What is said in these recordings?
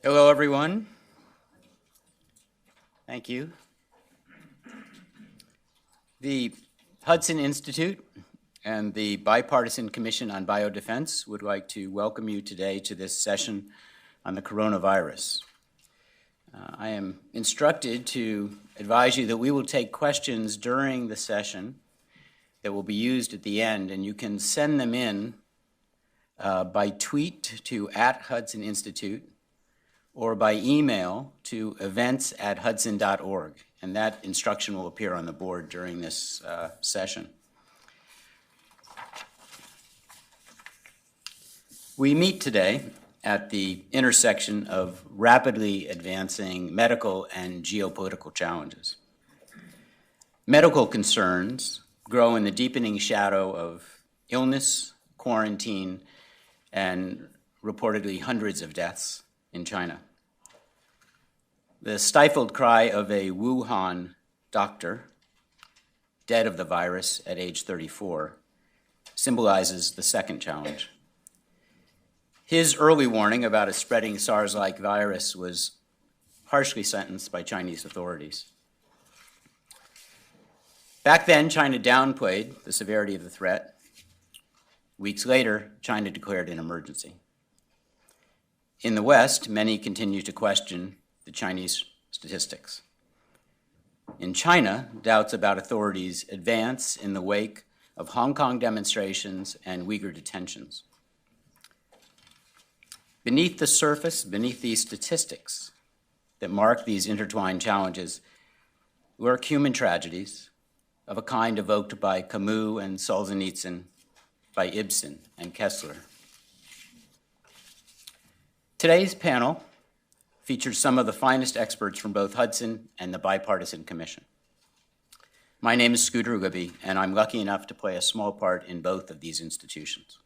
Hello, everyone. Thank you. The Hudson Institute and the Bipartisan Commission on Biodefense would like to welcome you today to this session on the coronavirus. I am instructed to advise you that we will take questions during the session that will be used at the end, and you can send them in by tweet to @Hudson Institute or by email to events@hudson.org, and that instruction will appear on the board during this session. We meet today at the intersection of rapidly advancing medical and geopolitical challenges. Medical concerns grow in the deepening shadow of illness, quarantine, and reportedly hundreds of deaths in China. The stifled cry of a Wuhan doctor, dead of the virus at age 34, symbolizes the second challenge. His early warning about a spreading SARS-like virus was harshly sentenced by Chinese authorities. Back then, China downplayed the severity of the threat. Weeks later, China declared an emergency. In the West, many continue to question the Chinese statistics. In China, doubts about authorities advance in the wake of Hong Kong demonstrations and Uyghur detentions. Beneath the surface, beneath these statistics that mark these intertwined challenges, lurk human tragedies of a kind evoked by Camus and Solzhenitsyn, by Ibsen and Kessler. Today's panel features some of the finest experts from both Hudson and the Bipartisan Commission. My name is Scooter Libby, and I'm lucky enough to play a small part in both of these institutions.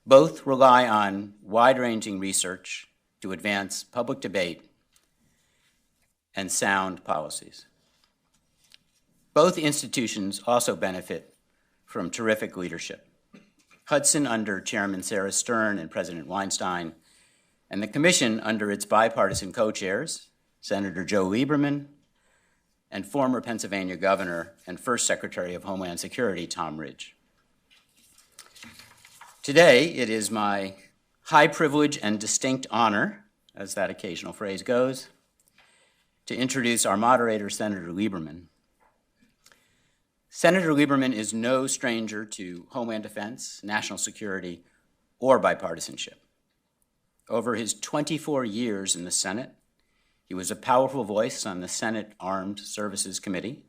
Both rely on wide-ranging research to advance public debate and sound policies. Both institutions also benefit from terrific leadership. Hudson under Chairman Sarah Stern and President Weinstein, and the Commission under its bipartisan co-chairs, Senator Joe Lieberman and former Pennsylvania Governor and First Secretary of Homeland Security, Tom Ridge. Today, it is my high privilege and distinct honor, as that occasional phrase goes, to introduce our moderator, Senator Lieberman. Senator Lieberman is no stranger to Homeland Defense, national security, or bipartisanship. Over his 24 years in the Senate, he was a powerful voice on the Senate Armed Services Committee,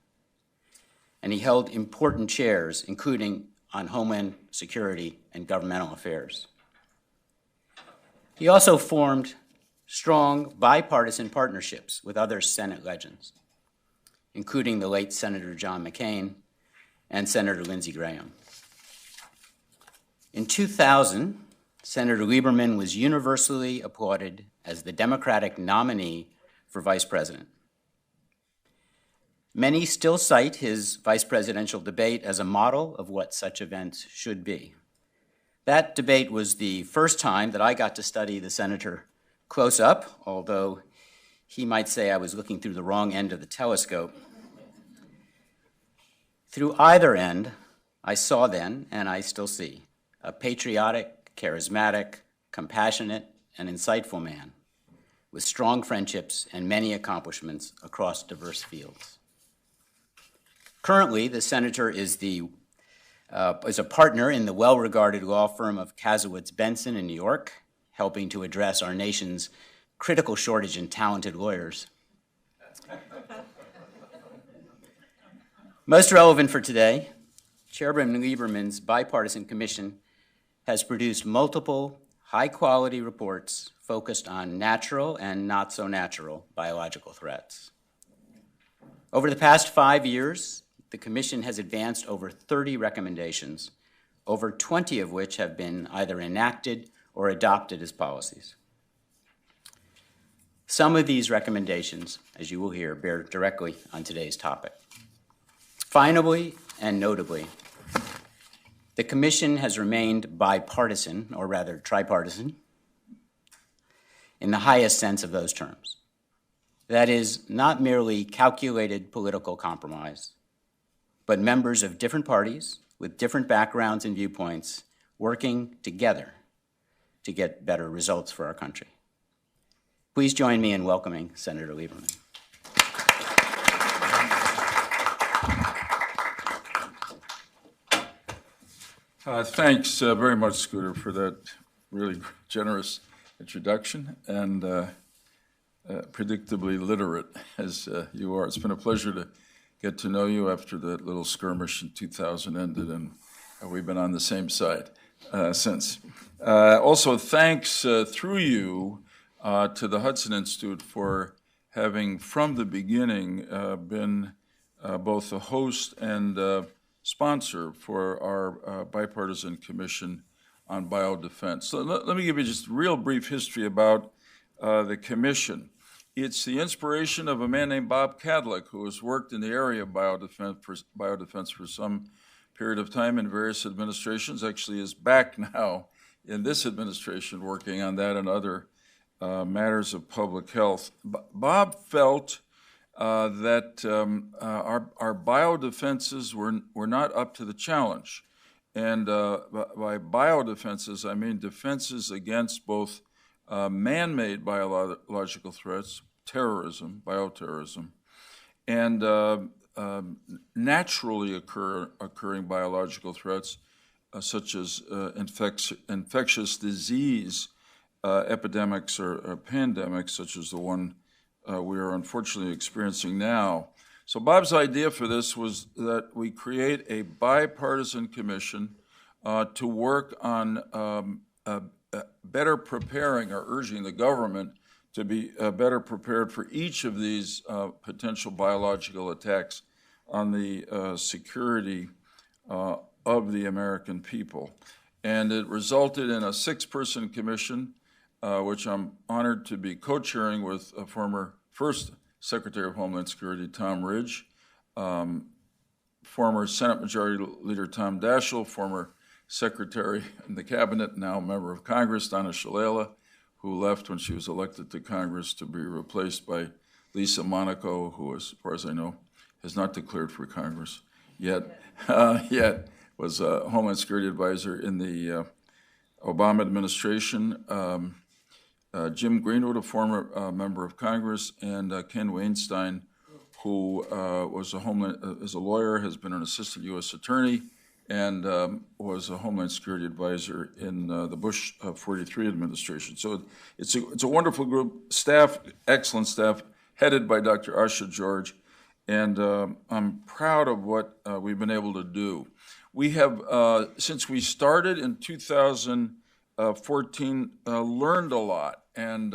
and he held important chairs, including on Homeland Security and Governmental Affairs. He also formed strong bipartisan partnerships with other Senate legends, including the late Senator John McCain and Senator Lindsey Graham. In 2000, Senator Lieberman was universally applauded as the Democratic nominee for vice president. Many still cite his vice presidential debate as a model of what such events should be. That debate was the first time that I got to study the senator close up, although he might say I was looking through the wrong end of the telescope. Through either end, I saw then, and I still see, a patriotic, charismatic, compassionate, and insightful man with strong friendships and many accomplishments across diverse fields. Currently, the senator is a partner in the well-regarded law firm of Kasowitz Benson in New York, helping to address our nation's critical shortage in talented lawyers. Most relevant for today, Chairman Lieberman's Bipartisan Commission has produced multiple high-quality reports focused on natural and not-so-natural biological threats. Over the past 5 years, the Commission has advanced over 30 recommendations, over 20 of which have been either enacted or adopted as policies. Some of these recommendations, as you will hear, bear directly on today's topic. Finally, and notably, the Commission has remained bipartisan, or rather tripartisan, in the highest sense of those terms. That is, not merely calculated political compromise, but members of different parties with different backgrounds and viewpoints working together to get better results for our country. Please join me in welcoming Senator Lieberman. Thanks very much, Scooter, for that really generous introduction and predictably literate as you are. It's been a pleasure to get to know you after that little skirmish in 2000 ended, and we've been on the same side since. Also, thanks through you to the Hudson Institute for having from the beginning been both a host and sponsor for our Bipartisan Commission on Biodefense. So let me give you just a real brief history about the commission. It's the inspiration of a man named Bob Kadlec, who has worked in the area of biodefense for some period of time in various administrations, actually is back now in this administration working on that and other matters of public health. Bob felt that our biodefenses were not up to the challenge. And by biodefenses, I mean defenses against both man-made biological threats, terrorism, bioterrorism, and naturally occurring biological threats, such as infectious disease epidemics or pandemics, such as the one we are unfortunately experiencing now. So Bob's idea for this was that we create a bipartisan commission to work on better preparing or urging the government to be better prepared for each of these potential biological attacks on the security of the American people. And it resulted in a 6-person commission, which I'm honored to be co-chairing with a former first Secretary of Homeland Security, Tom Ridge, former Senate Majority Leader Tom Daschle, former Secretary in the Cabinet, now member of Congress, Donna Shalala, who left when she was elected to Congress to be replaced by Lisa Monaco, who, as far as I know, has not declared for Congress yet, was a Homeland Security Advisor in the Obama administration. Jim Greenwood, a former member of Congress, and Ken Weinstein, who was is a lawyer, has been an assistant U.S. attorney, and was a Homeland Security Advisor in the Bush 43 administration. So it's a wonderful group, staff, excellent staff, headed by Dr. Asha George, and I'm proud of what we've been able to do. We have, since we started in 2014, learned a lot, and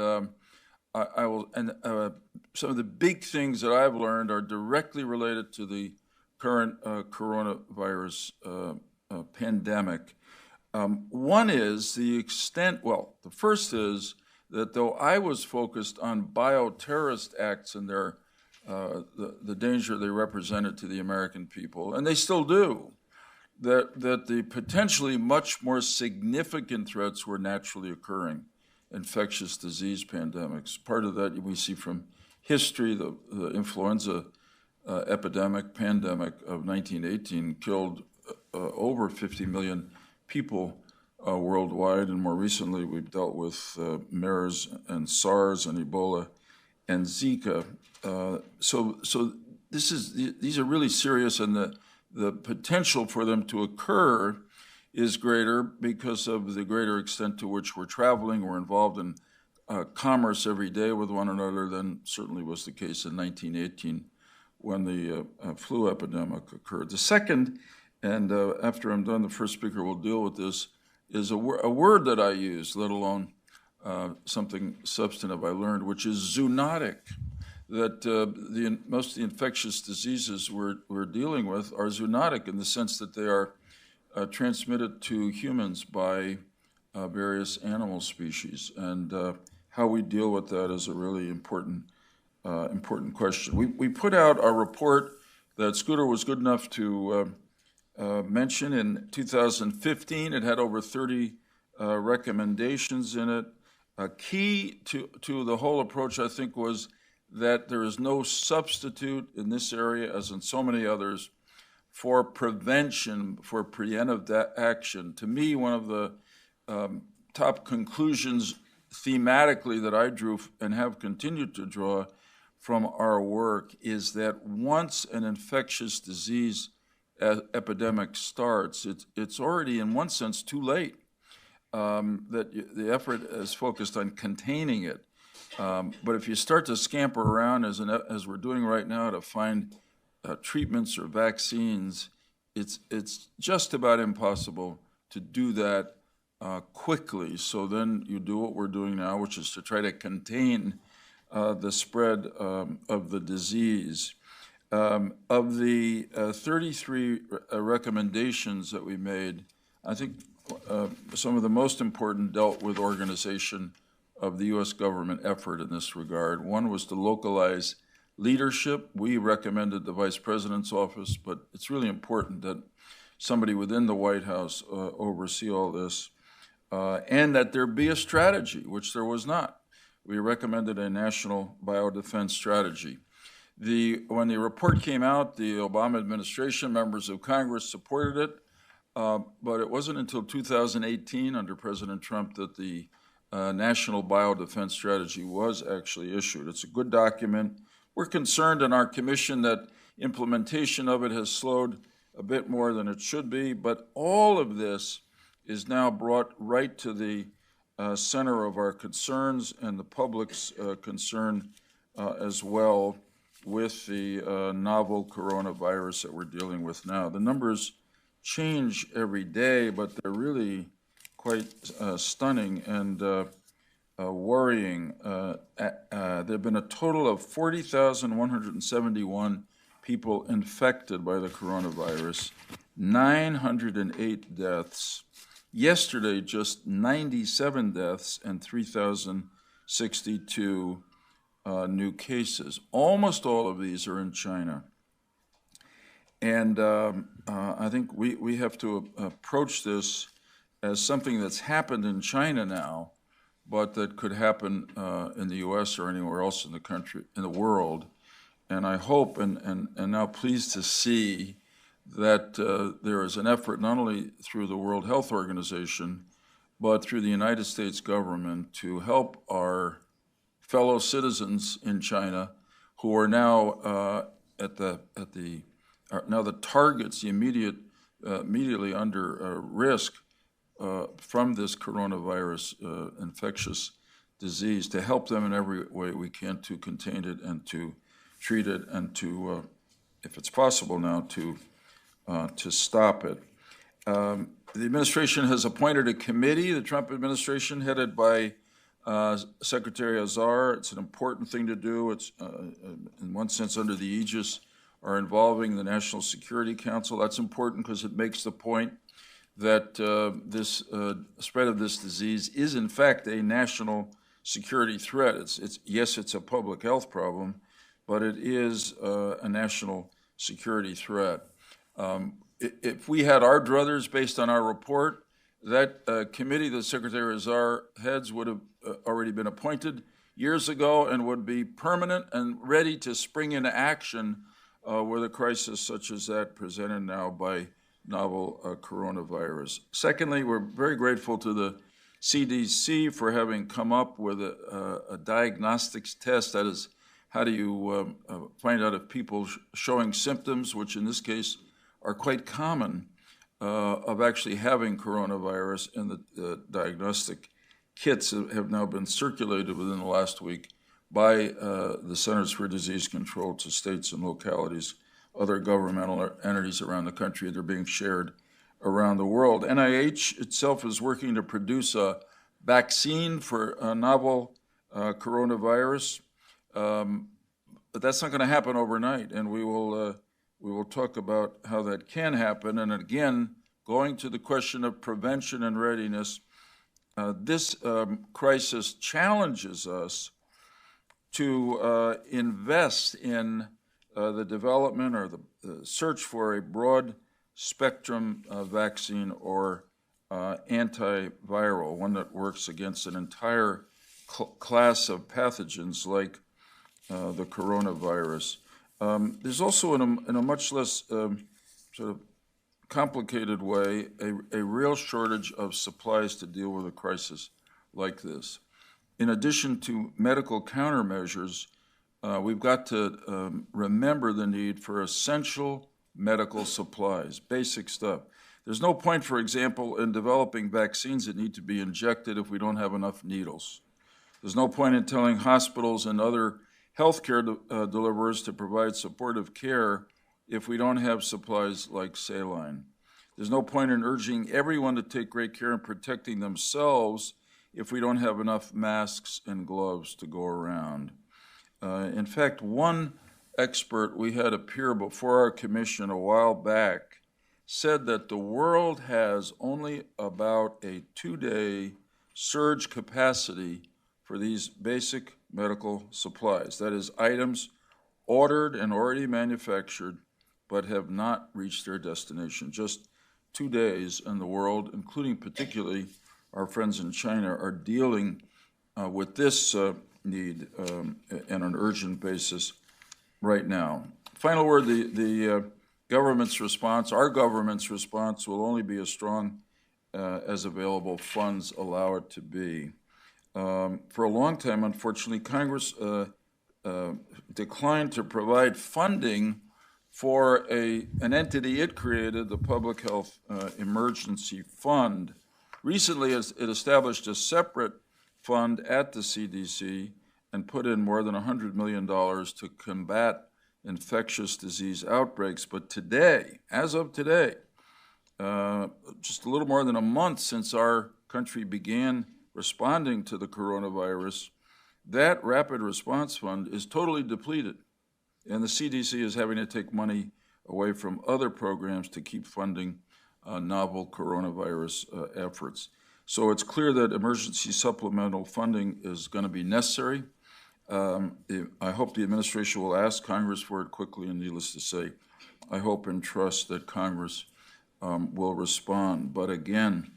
some of the big things that I've learned are directly related to the current coronavirus pandemic. One is the extent, the first is that though I was focused on bioterrorist acts and their the danger they represented to the American people, and they still do, that the potentially much more significant threats were naturally occurring infectious disease pandemics. Part of that we see from history. The influenza pandemic of 1918 killed over 50 million people worldwide, and more recently we've dealt with MERS and SARS and Ebola and Zika. So these are really serious, and the potential for them to occur is greater because of the greater extent to which we're traveling. We're involved in commerce every day with one another than certainly was the case in 1918 when the flu epidemic occurred. The second, and after I'm done, the first speaker will deal with this, is a word that I use, let alone something substantive I learned, which is zoonotic. That most of the infectious diseases we're dealing with are zoonotic in the sense that they are transmitted to humans by various animal species, and how we deal with that is a really important question. We put out a report that Scooter was good enough to mention in 2015. It had over 30 recommendations in it. Key to the whole approach, I think, was that there is no substitute in this area, as in so many others, for prevention, for preemptive action. To me, one of the top conclusions thematically that I drew and have continued to draw from our work is that once an infectious disease epidemic starts, it's already in one sense too late. That the effort is focused on containing it. But if you start to scamper around, as we're doing right now, to find treatments or vaccines, it's just about impossible to do that quickly. So then you do what we're doing now, which is to try to contain the spread of the disease. Of the 33 recommendations that we made, I think some of the most important dealt with organization of the U.S. government effort in this regard. One was to localize leadership. We recommended the Vice President's office, but it's really important that somebody within the White House oversee all this, and that there be a strategy, which there was not. We recommended a national biodefense strategy. When the report came out, the Obama administration, members of Congress supported it, but it wasn't until 2018 under President Trump that the National Biodefense Strategy was actually issued. It's a good document. We're concerned in our commission that implementation of it has slowed a bit more than it should be, but all of this is now brought right to the center of our concerns and the public's concern as well with the novel coronavirus that we're dealing with now. The numbers change every day, but they're really quite stunning and worrying. There have been a total of 40,171 people infected by the coronavirus, 908 deaths. Yesterday, just 97 deaths and 3,062 new cases. Almost all of these are in China. And I think we have to approach this as something that's happened in China now, but that could happen in the U.S. or anywhere else in the country, in the world. And I hope and now pleased to see that there is an effort not only through the World Health Organization, but through the United States government to help our fellow citizens in China who are now now the targets, the immediately under risk from this coronavirus infectious disease, to help them in every way we can to contain it and to treat it and to, if it's possible now, to stop it. The administration has appointed a committee, the Trump administration, headed by Secretary Azar. It's an important thing to do. It's, in one sense, under the aegis are involving the National Security Council. That's important because it makes the point that this spread of this disease is, in fact, a national security threat. Yes, it's a public health problem, but it is a national security threat. If we had our druthers based on our report, that committee that Secretary Azar heads would have already been appointed years ago and would be permanent and ready to spring into action with a crisis such as that presented now by novel coronavirus. Secondly, we're very grateful to the CDC for having come up with a diagnostics test. That is, how do you find out if people showing symptoms, which in this case are quite common, of actually having coronavirus, and the diagnostic kits have now been circulated within the last week by the Centers for Disease Control to states and localities, other governmental entities around the country. They're being shared around the world. NIH itself is working to produce a vaccine for a novel coronavirus, but that's not going to happen overnight, and we will talk about how that can happen. And again, going to the question of prevention and readiness, this crisis challenges us to invest in the development or the search for a broad spectrum vaccine or antiviral, one that works against an entire class of pathogens like the coronavirus. There's also, in a much less sort of complicated way, a real shortage of supplies to deal with a crisis like this. In addition to medical countermeasures, we've got to remember the need for essential medical supplies, basic stuff. There's no point, for example, in developing vaccines that need to be injected if we don't have enough needles. There's no point in telling hospitals and other healthcare deliverers to provide supportive care if we don't have supplies like saline. There's no point in urging everyone to take great care in protecting themselves if we don't have enough masks and gloves to go around. In fact, one expert we had appear before our commission a while back said that the world has only about a 2-day surge capacity for these basic medical supplies. That is, items ordered and already manufactured but have not reached their destination. Just 2 days, and the world, including particularly our friends in China, are dealing with this need on an urgent basis right now. Final word, the government's response, our government's response, will only be as strong as available funds allow it to be. For a long time, unfortunately, Congress declined to provide funding for an entity it created, the Public Health Emergency Fund. Recently, it established a separate fund at the CDC and put in more than $100 million to combat infectious disease outbreaks. But today, as of today, just a little more than a month since our country began responding to the coronavirus, that Rapid Response Fund is totally depleted. And the CDC is having to take money away from other programs to keep funding novel coronavirus efforts. So it's clear that emergency supplemental funding is going to be necessary. I hope the administration will ask Congress for it quickly, and needless to say, I hope and trust that Congress will respond. But again,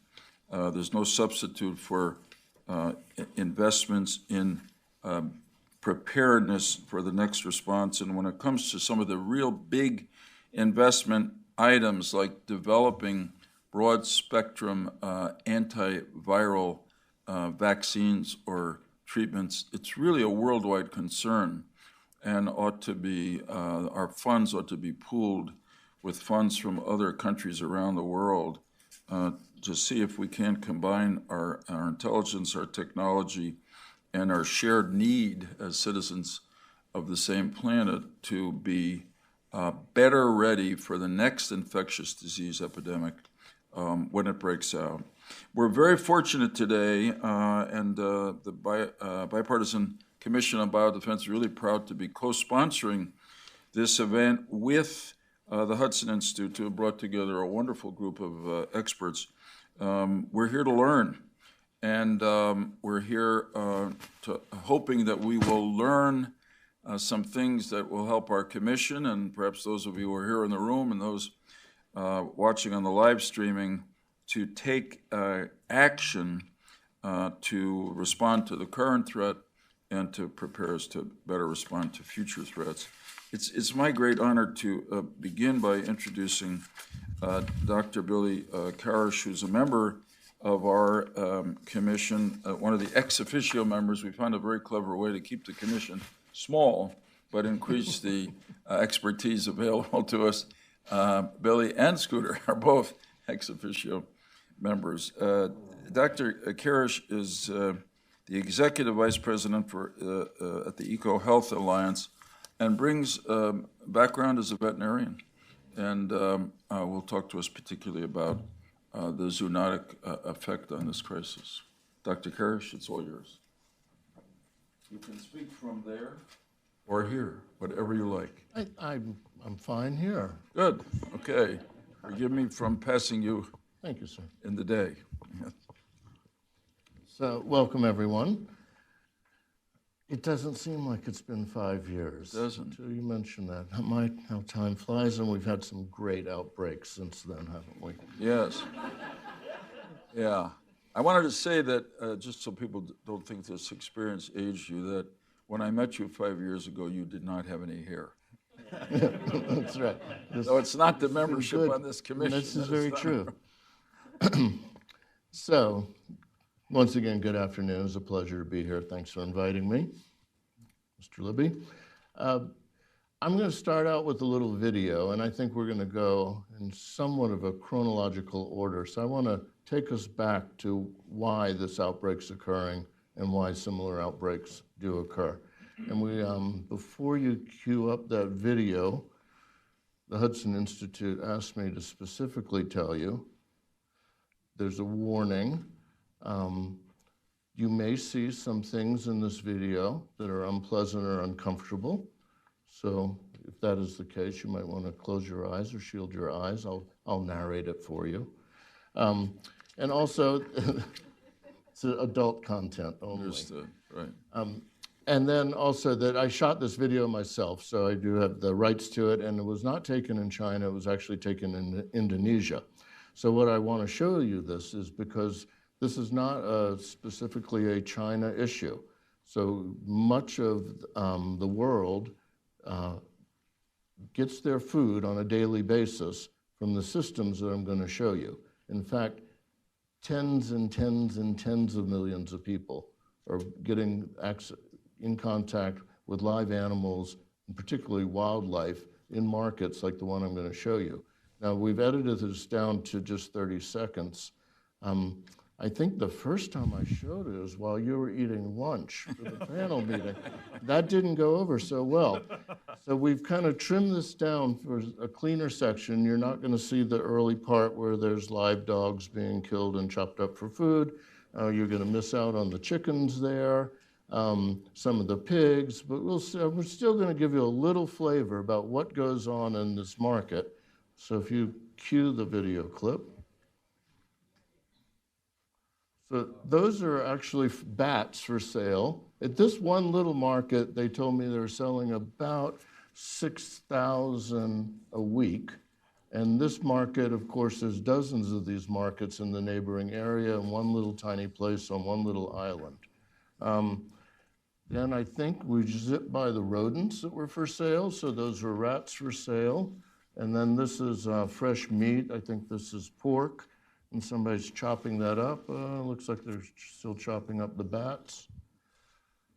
there's no substitute for investments in preparedness for the next response. And when it comes to some of the real big investment items like developing broad-spectrum antiviral vaccines or treatments, it's really a worldwide concern and ought to be, our funds ought to be pooled with funds from other countries around the world to see if we can combine our intelligence, our technology, and our shared need as citizens of the same planet to be better ready for the next infectious disease epidemic when it breaks out. We're very fortunate today, and the Bipartisan Commission on Biodefense is really proud to be co-sponsoring this event with the Hudson Institute, who brought together a wonderful group of experts. We're here to learn, and we're here hoping that we will learn some things that will help our commission, and perhaps those of you who are here in the room and those watching on the live streaming, to take action to respond to the current threat and to prepare us to better respond to future threats. It's my great honor to begin by introducing Dr. Billy Karish, who's a member of our commission, one of the ex officio members. We found a very clever way to keep the commission small, but increase the expertise available to us. Billy and Scooter are both ex officio members. Dr. Karish is the executive vice president at the Eco Health Alliance and brings background as a veterinarian, and will talk to us particularly about the zoonotic effect on this crisis. Dr. Karish, it's all yours. You can speak from there or here, whatever you like. I'm fine here. Good. Okay. Forgive me from passing you. Thank you, sir. In the day. So, welcome everyone. It doesn't seem like it's been 5 years. It doesn't. Until you mentioned that. How time flies, and we've had some great outbreaks since then, haven't we? Yes. Yeah. I wanted to say that, just so people don't think this experience aged you, that when I met you 5 years ago, you did not have any hair. That's right. So it's not the membership on this commission. This is very true. So, once again, good afternoon. It's a pleasure to be here. Thanks for inviting me, Mr. Libby. I'm going to start out with a little video, and I think we're going to go in somewhat of a chronological order. So I want to take us back to why this outbreak's occurring and why similar outbreaks do occur. And we, before you cue up that video, the Hudson Institute asked me to specifically tell you there's a warning. You may see some things in this video that are unpleasant or uncomfortable. So if that is the case, you might want to close your eyes or shield your eyes. I'll narrate it for you. And also, it's adult content only. Understood, right. And then also that I shot this video myself, so I do have the rights to it, and it was not taken in China, it was actually taken in Indonesia. So what I want to show you this is because this is not specifically a China issue. So much of the world gets their food on a daily basis from the systems that I'm going to show you. In fact, tens and tens and tens of millions of people are getting in contact with live animals, and particularly wildlife, in markets like the one I'm going to show you. Now, we've edited this down to just 30 seconds. I think the first time I showed it was while you were eating lunch for the panel meeting. That didn't go over so well. So we've kind of trimmed this down for a cleaner section. You're not going to see the early part where there's live dogs being killed and chopped up for food. You're going to miss out on the chickens there, some of the pigs, but we're still going to give you a little flavor about what goes on in this market. So if you cue the video clip. So those are actually bats for sale. At this one little market, they told me they're selling about 6,000 a week. And this market, of course, there's dozens of these markets in the neighboring area in one little tiny place on one little island. Then I think we zipped by the rodents that were for sale. So those were rats for sale. And then this is fresh meat. I think this is pork. And somebody's chopping that up. Looks like they're still chopping up the bats.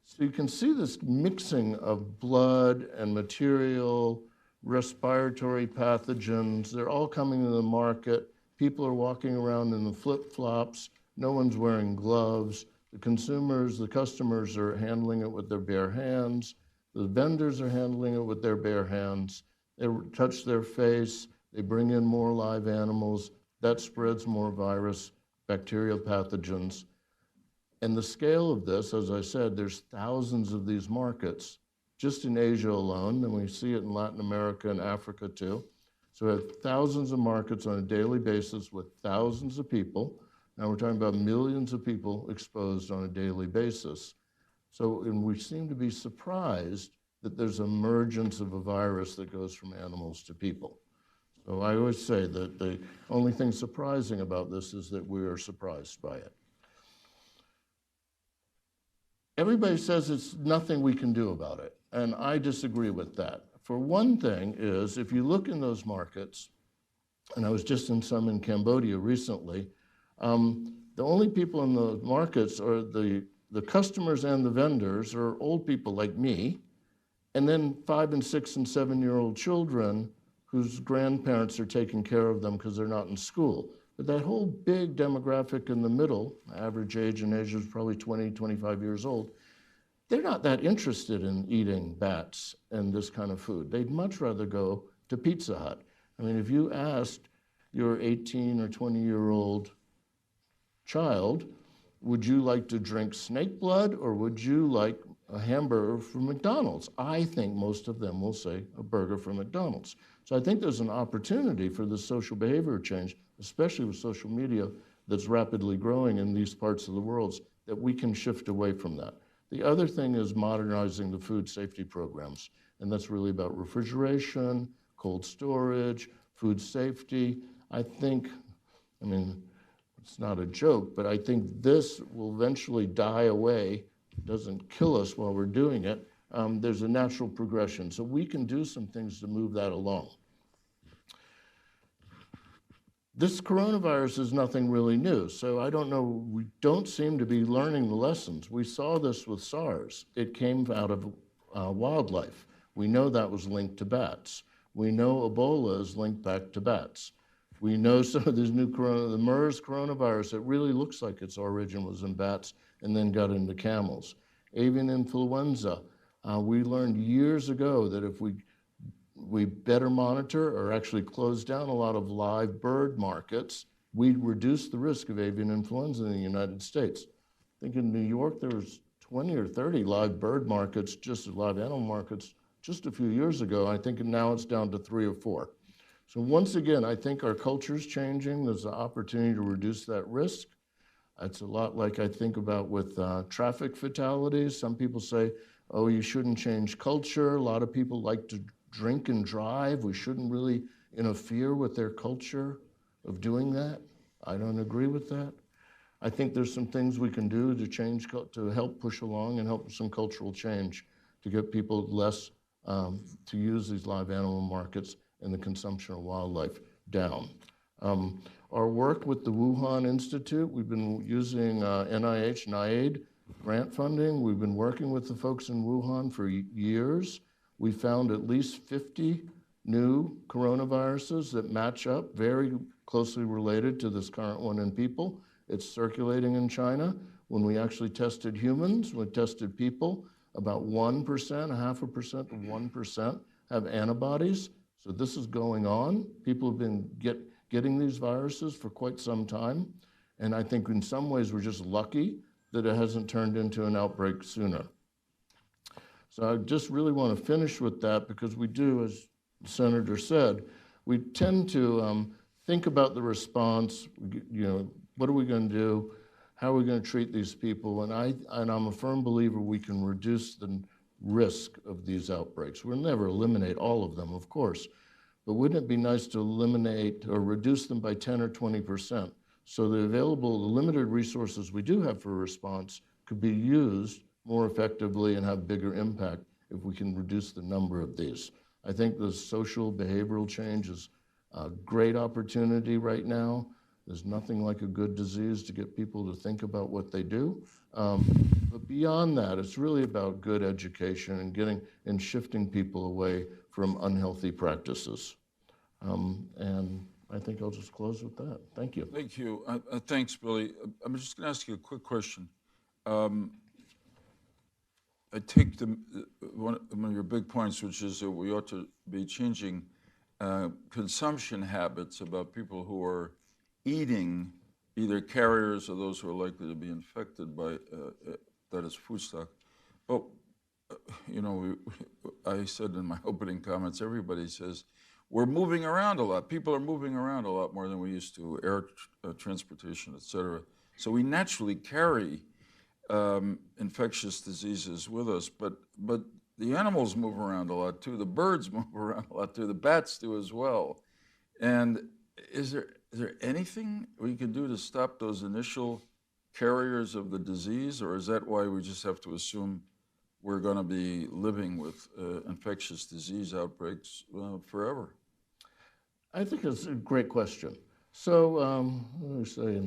So you can see this mixing of blood and material, respiratory pathogens. They're all coming to the market. People are walking around in the flip-flops. No one's wearing gloves. The consumers, the customers are handling it with their bare hands. The vendors are handling it with their bare hands. They touch their face. They bring in more live animals. That spreads more virus, bacterial pathogens. And the scale of this, as I said, there's thousands of these markets just in Asia alone, and we see it in Latin America and Africa too. So we have thousands of markets on a daily basis with thousands of people. Now we're talking about millions of people exposed on a daily basis. So, and we seem to be surprised that there's emergence of a virus that goes from animals to people. So I always say that the only thing surprising about this is that we are surprised by it. Everybody says it's nothing we can do about it, and I disagree with that. For one thing is, if you look in those markets, and I was just in some in Cambodia recently, the only people in the markets are the customers and the vendors are old people like me, and then 5 and 6 and 7-year-old children whose grandparents are taking care of them because they're not in school. But that whole big demographic in the middle, average age in Asia is probably 20, 25 years old, they're not that interested in eating bats and this kind of food. They'd much rather go to Pizza Hut. I mean, if you asked your 18 or 20-year-old child, would you like to drink snake blood or would you like a hamburger from McDonald's? I think most of them will say a burger from McDonald's. So I think there's an opportunity for this social behavior change, especially with social media that's rapidly growing in these parts of the world, that we can shift away from that. The other thing is modernizing the food safety programs, and that's really about refrigeration, cold storage, food safety. I mean, It's not a joke, but I think this will eventually die away. It doesn't kill us while we're doing it. There's a natural progression. So we can do some things to move that along. This coronavirus is nothing really new. So I don't know, we don't seem to be learning the lessons. We saw this with SARS. It came out of wildlife. We know that was linked to bats. We know Ebola is linked back to bats. We know some of this new the MERS coronavirus, it really looks like its origin was in bats and then got into camels. Avian influenza, we learned years ago that if we better monitor or actually close down a lot of live bird markets, we'd reduce the risk of avian influenza in the United States. I think in New York there was 20 or 30 live bird markets, just live animal markets, just a few years ago. I think now it's down to 3 or 4. So once again, I think our culture's changing. There's an opportunity to reduce that risk. It's a lot like I think about with traffic fatalities. Some people say, oh, you shouldn't change culture. A lot of people like to drink and drive. We shouldn't really interfere with their culture of doing that. I don't agree with that. I think there's some things we can do to change, to help push along and help some cultural change to get people less to use these live animal markets and the consumption of wildlife down. Our work with the Wuhan Institute, we've been using NIH, NIAID grant funding. We've been working with the folks in Wuhan for years. We found at least 50 new coronaviruses that match up, very closely related to this current one in people. It's circulating in China. When we actually tested humans, we tested people, about 1%, 0.5% to 1% have antibodies. So this is going on. People have been getting these viruses for quite some time. And I think in some ways we're just lucky that it hasn't turned into an outbreak sooner. So I just really want to finish with that because we do, as the Senator said, we tend to think about the response, what are we going to do? How are we going to treat these people? And I'm a firm believer we can reduce the risk of these outbreaks. We'll never eliminate all of them, of course, but wouldn't it be nice to eliminate or reduce them by 10 or 20%? So the limited resources we do have for response could be used more effectively and have bigger impact if we can reduce the number of these. I think the social behavioral change is a great opportunity right now. There's nothing like a good disease to get people to think about what they do. But beyond that, it's really about good education and shifting people away from unhealthy practices. And I think I'll just close with that. Thank you. Thank you. Thanks, Billy. I'm just going to ask you a quick question. I take one of your big points, which is that we ought to be changing consumption habits about people who are eating, either carriers or those who are likely to be infected by that is food stock. But I said in my opening comments, everybody says we're moving around a lot. People are moving around a lot more than we used to, air transportation, et cetera. So we naturally carry infectious diseases with us, but the animals move around a lot too. The birds move around a lot too. The bats do as well. And is there anything we can do to stop those initial carriers of the disease, or is that why we just have to assume we're going to be living with infectious disease outbreaks forever? I think it's a great question. So let me say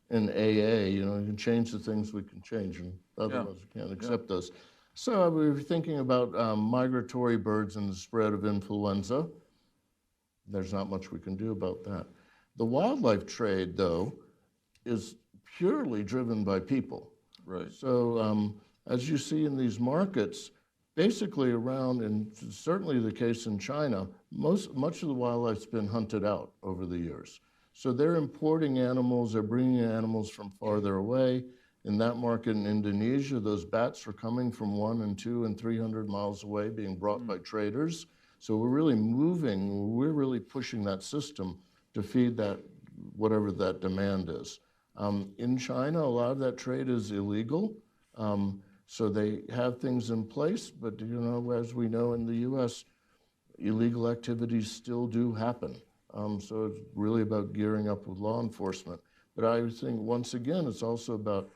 in AA, you can change the things we can change, and otherwise we can't accept those. So we were thinking about migratory birds and the spread of influenza. There's not much we can do about that. The wildlife trade, though, is purely driven by people. Right. So as you see in these markets, basically around, and certainly the case in China, much of the wildlife's been hunted out over the years. So they're importing animals, they're bringing animals from farther away. In that market in Indonesia, those bats are coming from 1 and 2 and 300 miles away, being brought by traders. So we're really pushing that system to feed that, whatever that demand is. In China, a lot of that trade is illegal. So they have things in place, but as we know in the US, illegal activities still do happen. So it's really about gearing up with law enforcement. But I think, once again, it's also about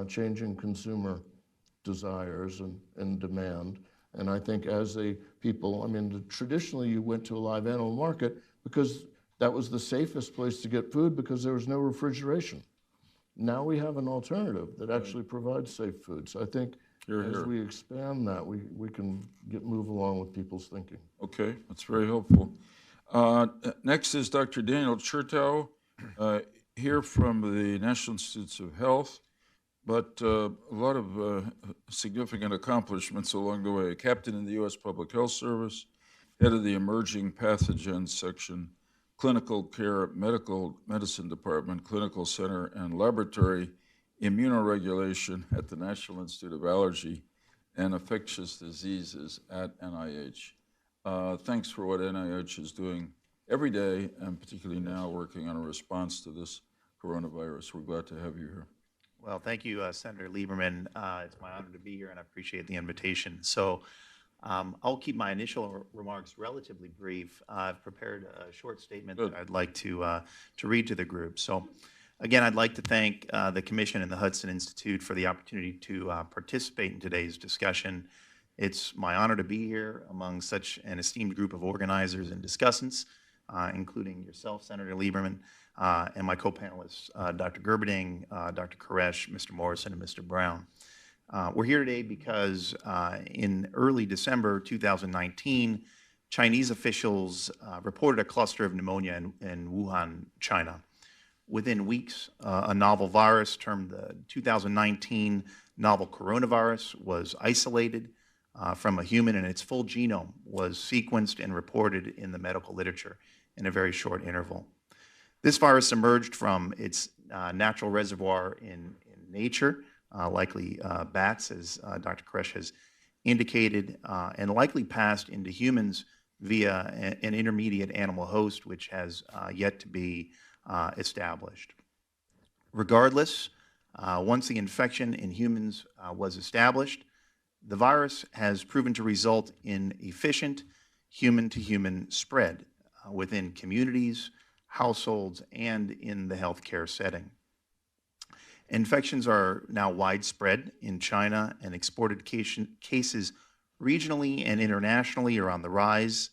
changing consumer desires and demand. And I think as people, I mean, traditionally you went to a live animal market because that was the safest place to get food because there was no refrigeration. Now we have an alternative that actually provides safe food. So I think as we expand that, we can move along with people's thinking. Okay, that's very helpful. Next is Dr. Daniel Chertow, here from the National Institutes of Health, but a lot of significant accomplishments along the way. A captain in the U.S. Public Health Service, head of the Emerging Pathogens Section, Clinical Care Medical Medicine Department, Clinical Center and Laboratory Immunoregulation at the National Institute of Allergy and Infectious Diseases at NIH. Thanks for what NIH is doing every day, and particularly now working on a response to this coronavirus. We're glad to have you here. Well, thank you, Senator Lieberman. It's my honor to be here, and I appreciate the invitation. So I'll keep my initial remarks relatively brief. I've prepared a short statement that I'd like to read to the group. So again, I'd like to thank the Commission and the Hudson Institute for the opportunity to participate in today's discussion. It's my honor to be here among such an esteemed group of organizers and discussants, including yourself, Senator Lieberman, and my co-panelists, Dr. Gerberding, Dr. Koresh, Mr. Morrison, and Mr. Brown. We're here today because in early December 2019, Chinese officials reported a cluster of pneumonia in Wuhan, China. Within weeks, a novel virus termed the 2019 novel coronavirus was isolated from a human, and its full genome was sequenced and reported in the medical literature in a very short interval. This virus emerged from its natural reservoir in nature, likely bats, as Dr. Koresh has indicated, and likely passed into humans via an intermediate animal host, which has yet to be established. Regardless, once the infection in humans was established, the virus has proven to result in efficient human-to-human spread within communities, households, and in the healthcare setting. Infections are now widespread in China, and exported cases regionally and internationally are on the rise.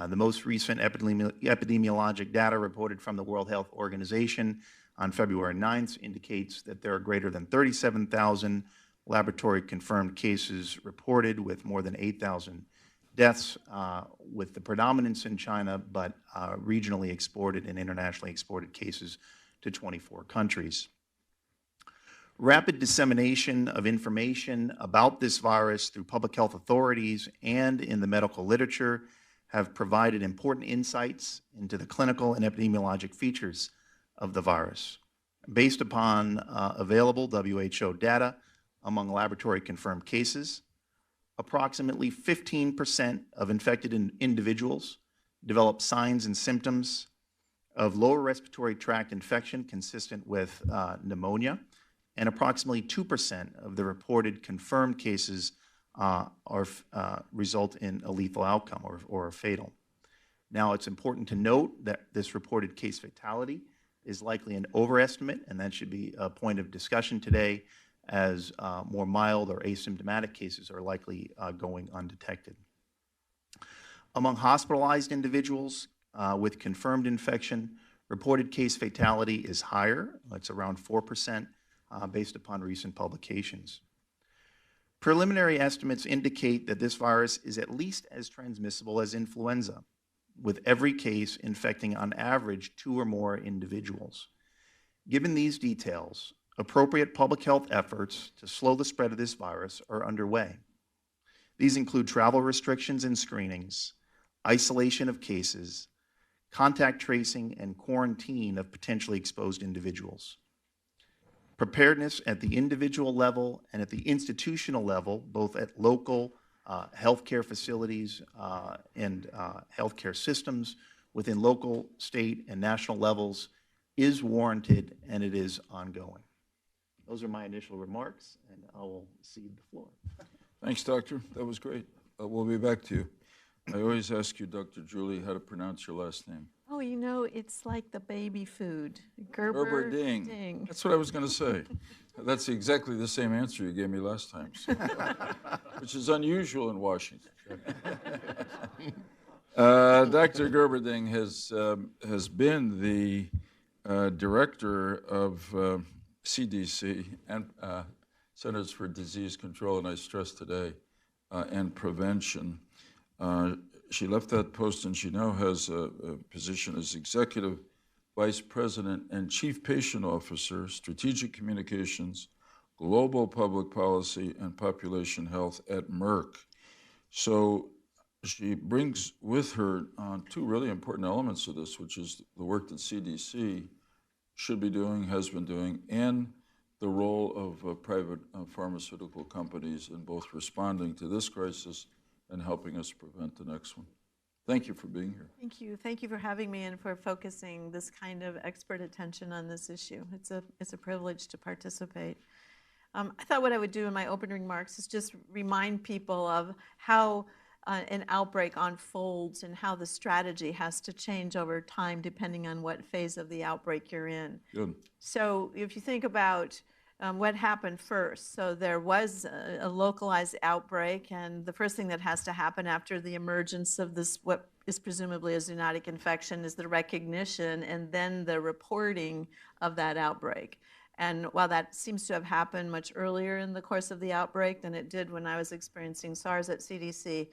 The most recent epidemiologic data reported from the World Health Organization on February 9th indicates that there are greater than 37,000 laboratory-confirmed cases reported, with more than 8,000 deaths, with the predominance in China, but regionally exported and internationally exported cases to 24 countries. Rapid dissemination of information about this virus through public health authorities and in the medical literature have provided important insights into the clinical and epidemiologic features of the virus. Based upon available WHO data among laboratory-confirmed cases, approximately 15% of infected individuals develop signs and symptoms of lower respiratory tract infection consistent with pneumonia, and approximately 2% of the reported confirmed cases result in a lethal outcome or fatal. Now, it's important to note that this reported case fatality is likely an overestimate, and that should be a point of discussion today, as more mild or asymptomatic cases are likely going undetected. Among hospitalized individuals with confirmed infection, reported case fatality is higher. It's around 4% based upon recent publications. Preliminary estimates indicate that this virus is at least as transmissible as influenza, with every case infecting on average 2 or more individuals. Given these details, appropriate public health efforts to slow the spread of this virus are underway. These include travel restrictions and screenings, isolation of cases, contact tracing, and quarantine of potentially exposed individuals. Preparedness at the individual level and at the institutional level, both at local healthcare facilities and healthcare systems within local, state, and national levels, is warranted, and it is ongoing. Those are my initial remarks, and I will cede the floor. Thanks, Doctor. That was great. We'll be back to you. I always ask you, Dr. Julie, how to pronounce your last name. Oh, you know, it's like the baby food. Gerber Ding. Ding. That's what I was going to say. That's exactly the same answer you gave me last time, so, which is unusual in Washington. Dr. Gerberding has been the director of CDC and Centers for Disease Control, and I stress today, and prevention. She left that post, and she now has a position as Executive Vice President and Chief Patient Officer, Strategic Communications, Global Public Policy, and Population Health at Merck. So she brings with her two really important elements of this, which is the work that CDC should be doing, has been doing, and the role of private pharmaceutical companies in both responding to this crisis and helping us prevent the next one. Thank you for being here. Thank you. Thank you for having me and for focusing this kind of expert attention on this issue. It's a privilege to participate. I thought what I would do in my opening remarks is just remind people of how an outbreak unfolds and how the strategy has to change over time depending on what phase of the outbreak you're in. Good. So if you think about what happened first, so there was a localized outbreak, and the first thing that has to happen after the emergence of this, what is presumably a zoonotic infection, is the recognition and then the reporting of that outbreak. And while that seems to have happened much earlier in the course of the outbreak than it did when I was experiencing SARS at CDC,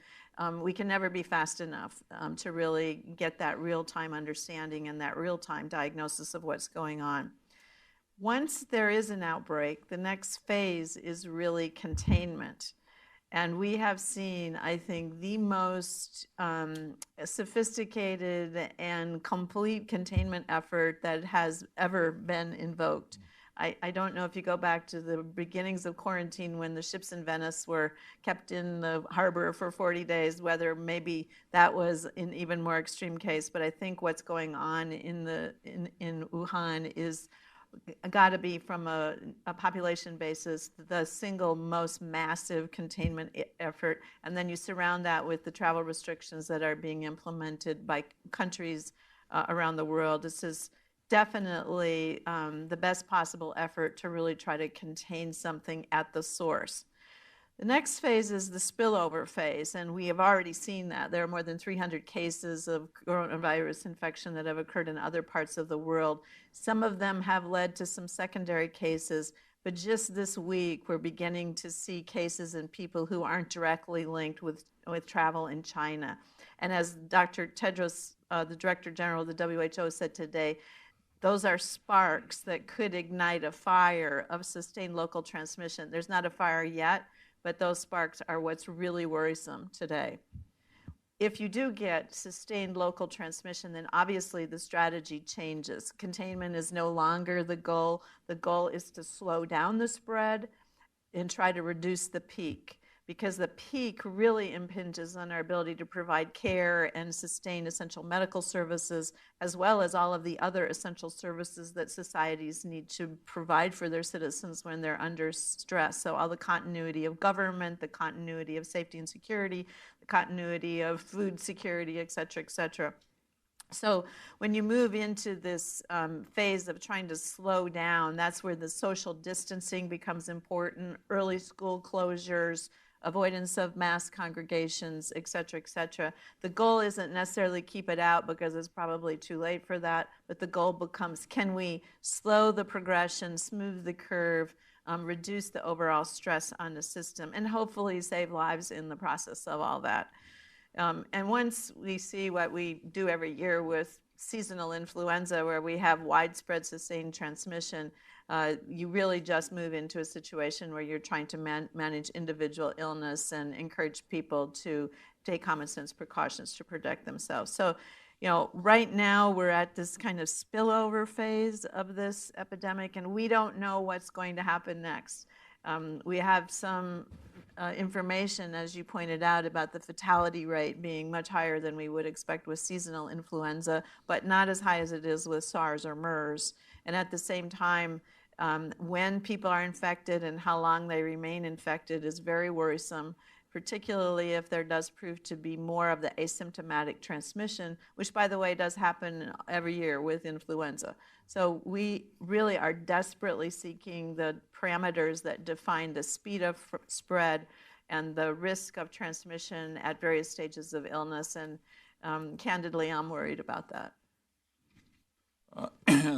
we can never be fast enough to really get that real-time understanding and that real-time diagnosis of what's going on. Once there is an outbreak, the next phase is really containment. And we have seen, I think, the most sophisticated and complete containment effort that has ever been invoked. I don't know if you go back to the beginnings of quarantine when the ships in Venice were kept in the harbor for 40 days, whether maybe that was an even more extreme case. But I think what's going on in Wuhan is got to be, from a population basis, the single most massive containment effort. And then you surround that with the travel restrictions that are being implemented by countries around the world. This is definitely the best possible effort to really try to contain something at the source. The next phase is the spillover phase, and we have already seen that. There are more than 300 cases of coronavirus infection that have occurred in other parts of the world. Some of them have led to some secondary cases, but just this week we're beginning to see cases in people who aren't directly linked with travel in China. And as Dr. Tedros, the Director General of the WHO, said today, those are sparks that could ignite a fire of sustained local transmission. There's not a fire yet, but those sparks are what's really worrisome today. If you do get sustained local transmission, then obviously the strategy changes. Containment is no longer the goal. The goal is to slow down the spread and try to reduce the peak, because the peak really impinges on our ability to provide care and sustain essential medical services, as well as all of the other essential services that societies need to provide for their citizens when they're under stress. So all the continuity of government, the continuity of safety and security, the continuity of food security, et cetera, et cetera. So when you move into this phase of trying to slow down, that's where the social distancing becomes important, early school closures, avoidance of mass congregations, et cetera, et cetera. The goal isn't necessarily keep it out because it's probably too late for that, but the goal becomes, can we slow the progression, smooth the curve, reduce the overall stress on the system, and hopefully save lives in the process of all that. And once we see what we do every year with seasonal influenza, where we have widespread sustained transmission, you really just move into a situation where you're trying to manage individual illness and encourage people to take common sense precautions to protect themselves. So, you know, right now we're at this kind of spillover phase of this epidemic, and we don't know what's going to happen next. We have some information, as you pointed out, about the fatality rate being much higher than we would expect with seasonal influenza, but not as high as it is with SARS or MERS. And at the same time, when people are infected and how long they remain infected is very worrisome. particularly if there does prove to be more of the asymptomatic transmission, which, by the way, does happen every year with influenza. So we really are desperately seeking the parameters that define the speed of spread and the risk of transmission at various stages of illness, and candidly, I'm worried about that.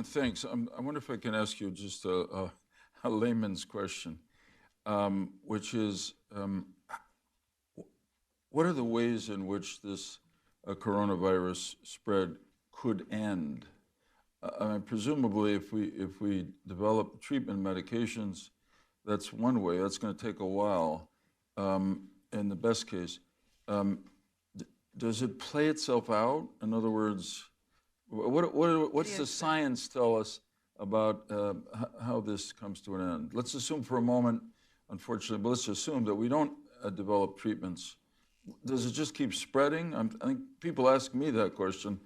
Thanks. I wonder if I can ask you just a layman's question, which is, what are the ways in which this coronavirus spread could end? I mean, presumably, if we develop treatment medications, that's one way. That's going to take a while. In the best case, does it play itself out? In other words, what's the science tell us about how this comes to an end? Let's assume for a moment, unfortunately, but let's assume that we don't develop treatments. Does it just keep spreading? I think people ask me that question,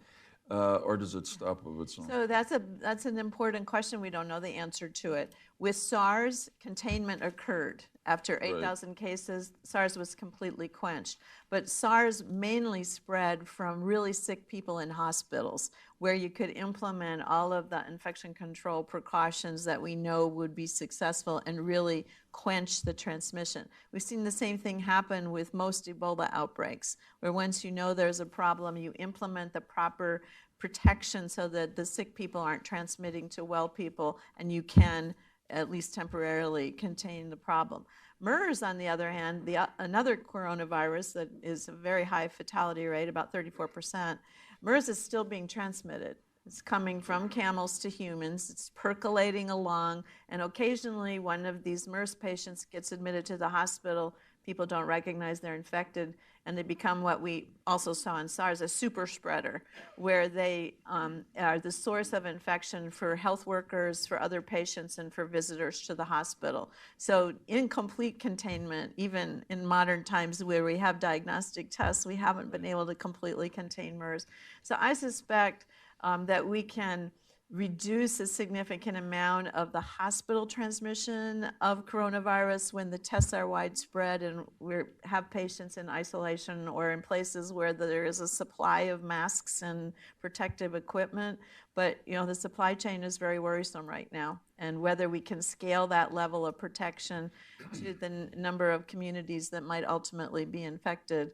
or does it stop of its own? So that's an important question. We don't know the answer to it. With SARS, containment occurred. After 8,000 cases, SARS was completely quenched. But SARS mainly spread from really sick people in hospitals, where you could implement all of the infection control precautions that we know would be successful and really quench the transmission. We've seen the same thing happen with most Ebola outbreaks, where once you know there's a problem, you implement the proper protection so that the sick people aren't transmitting to well people, and you can at least temporarily contain the problem. MERS, on the other hand, another coronavirus that is a very high fatality rate, about 34%, MERS is still being transmitted. It's coming from camels to humans. It's percolating along, and occasionally one of these MERS patients gets admitted to the hospital. People don't recognize they're infected, and they become what we also saw in SARS, a super spreader, where they are the source of infection for health workers, for other patients, and for visitors to the hospital. So incomplete containment, even in modern times where we have diagnostic tests, we haven't been able to completely contain MERS. So I suspect that we can reduce a significant amount of the hospital transmission of coronavirus when the tests are widespread and we have patients in isolation or in places where there is a supply of masks and protective equipment. But the supply chain is very worrisome right now, and whether we can scale that level of protection to the number of communities that might ultimately be infected,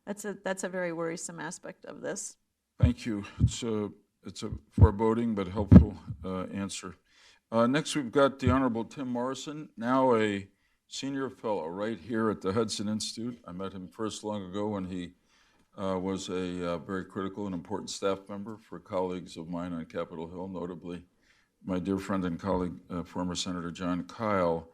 that's a very worrisome aspect of this. Thank you. It's a foreboding but helpful answer. Next, we've got the Honorable Tim Morrison, now a senior fellow right here at the Hudson Institute. I met him first long ago when he was a very critical and important staff member for colleagues of mine on Capitol Hill, notably my dear friend and colleague, former Senator John Kyle.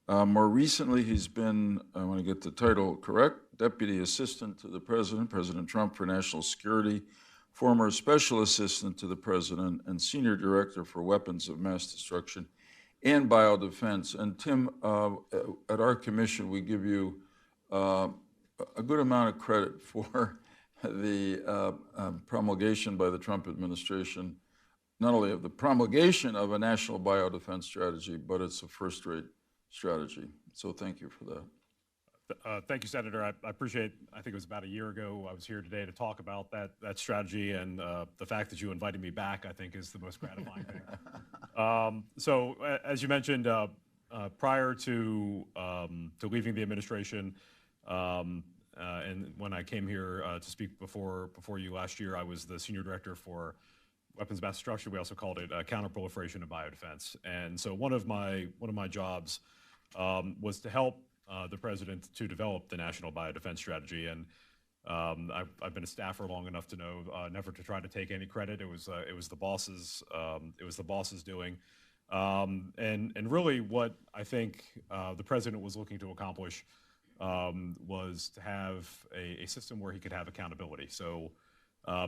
More recently, he's been, I want to get the title correct, Deputy Assistant to the President, President Trump for National Security, former Special Assistant to the President, and Senior Director for Weapons of Mass Destruction and Biodefense. And Tim, at our commission, we give you a good amount of credit for the promulgation by the Trump administration, not only of the promulgation of a national biodefense strategy, but it's a first-rate strategy. So thank you for that. Thank you, Senator. I appreciate, I think it was about a year ago, I was here today to talk about that strategy, and the fact that you invited me back, I think, is the most gratifying thing. So, as you mentioned, prior to leaving the administration, and when I came here to speak before you last year, I was the Senior Director for Weapons of Mass Destruction. We also called it Counterproliferation and Biodefense. And so one of my jobs was to help the president to develop the national biodefense strategy, and I've been a staffer long enough to know never to try to take any credit. It was the boss's doing, and really what I think the president was looking to accomplish was to have a system where he could have accountability. So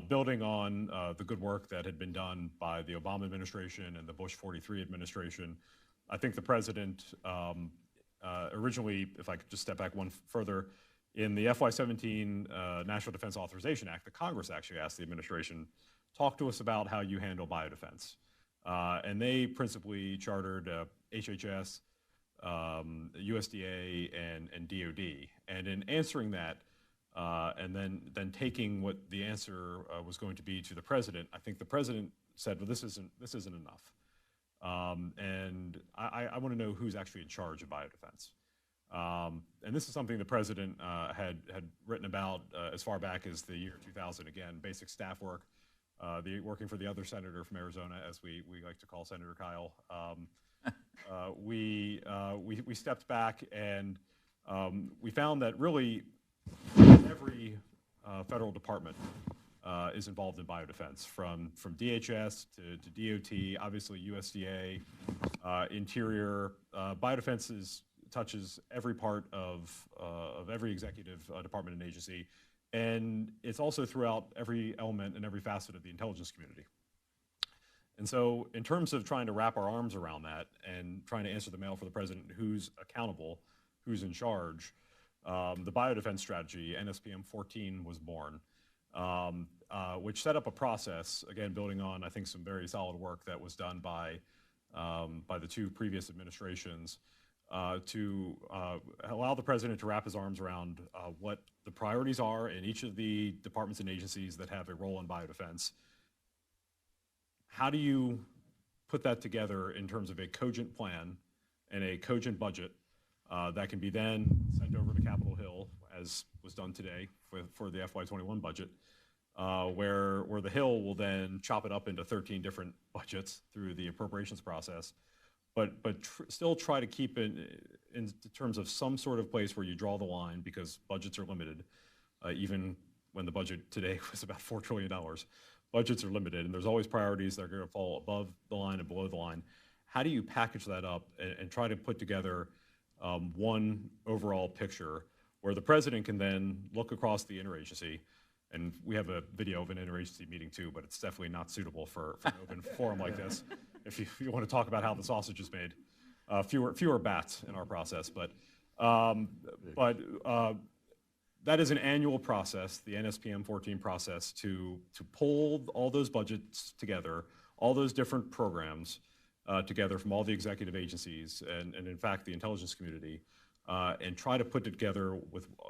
building on the good work that had been done by the Obama administration and the Bush 43 administration, I think the president originally, if I could just step back one further, in the FY17 National Defense Authorization Act, the Congress actually asked the administration, talk to us about how you handle biodefense. And they principally chartered HHS USDA, and DoD. And in answering that, and then taking what the answer was going to be to the president, I think the president said, well, this isn't enough. And I want to know who's actually in charge of biodefense. And this is something the president had written about as far back as the year 2000. Again, basic staff work, working for the other senator from Arizona, as we like to call Senator Kyle. We stepped back and we found that really every federal department is involved in biodefense, from DHS to DOT, obviously USDA, Interior. Biodefense touches every part of every executive department and agency, and it's also throughout every element and every facet of the intelligence community. And so in terms of trying to wrap our arms around that and trying to answer the mail for the president, who's accountable, who's in charge, the biodefense strategy, NSPM 14, was born, which set up a process, again, building on, I think, some very solid work that was done by the two previous administrations, to allow the president to wrap his arms around what the priorities are in each of the departments and agencies that have a role in biodefense. How do you put that together in terms of a cogent plan and a cogent budget that can be then sent over to Capitol Hill, as was done today for the FY21 budget, where the Hill will then chop it up into 13 different budgets through the appropriations process, but still try to keep it in terms of some sort of place where you draw the line, because budgets are limited, even when the budget today was about $4 trillion. Budgets are limited, and there's always priorities that are going to fall above the line and below the line. How do you package that up and try to put together one overall picture where the president can then look across the interagency? And we have a video of an interagency meeting too, but it's definitely not suitable for an open forum like this. If you want to talk about how the sausage is made, fewer bats in our process, but that is an annual process, the NSPM 14 process, to pull all those budgets together, all those different programs together from all the executive agencies and in fact the intelligence community, and try to put it together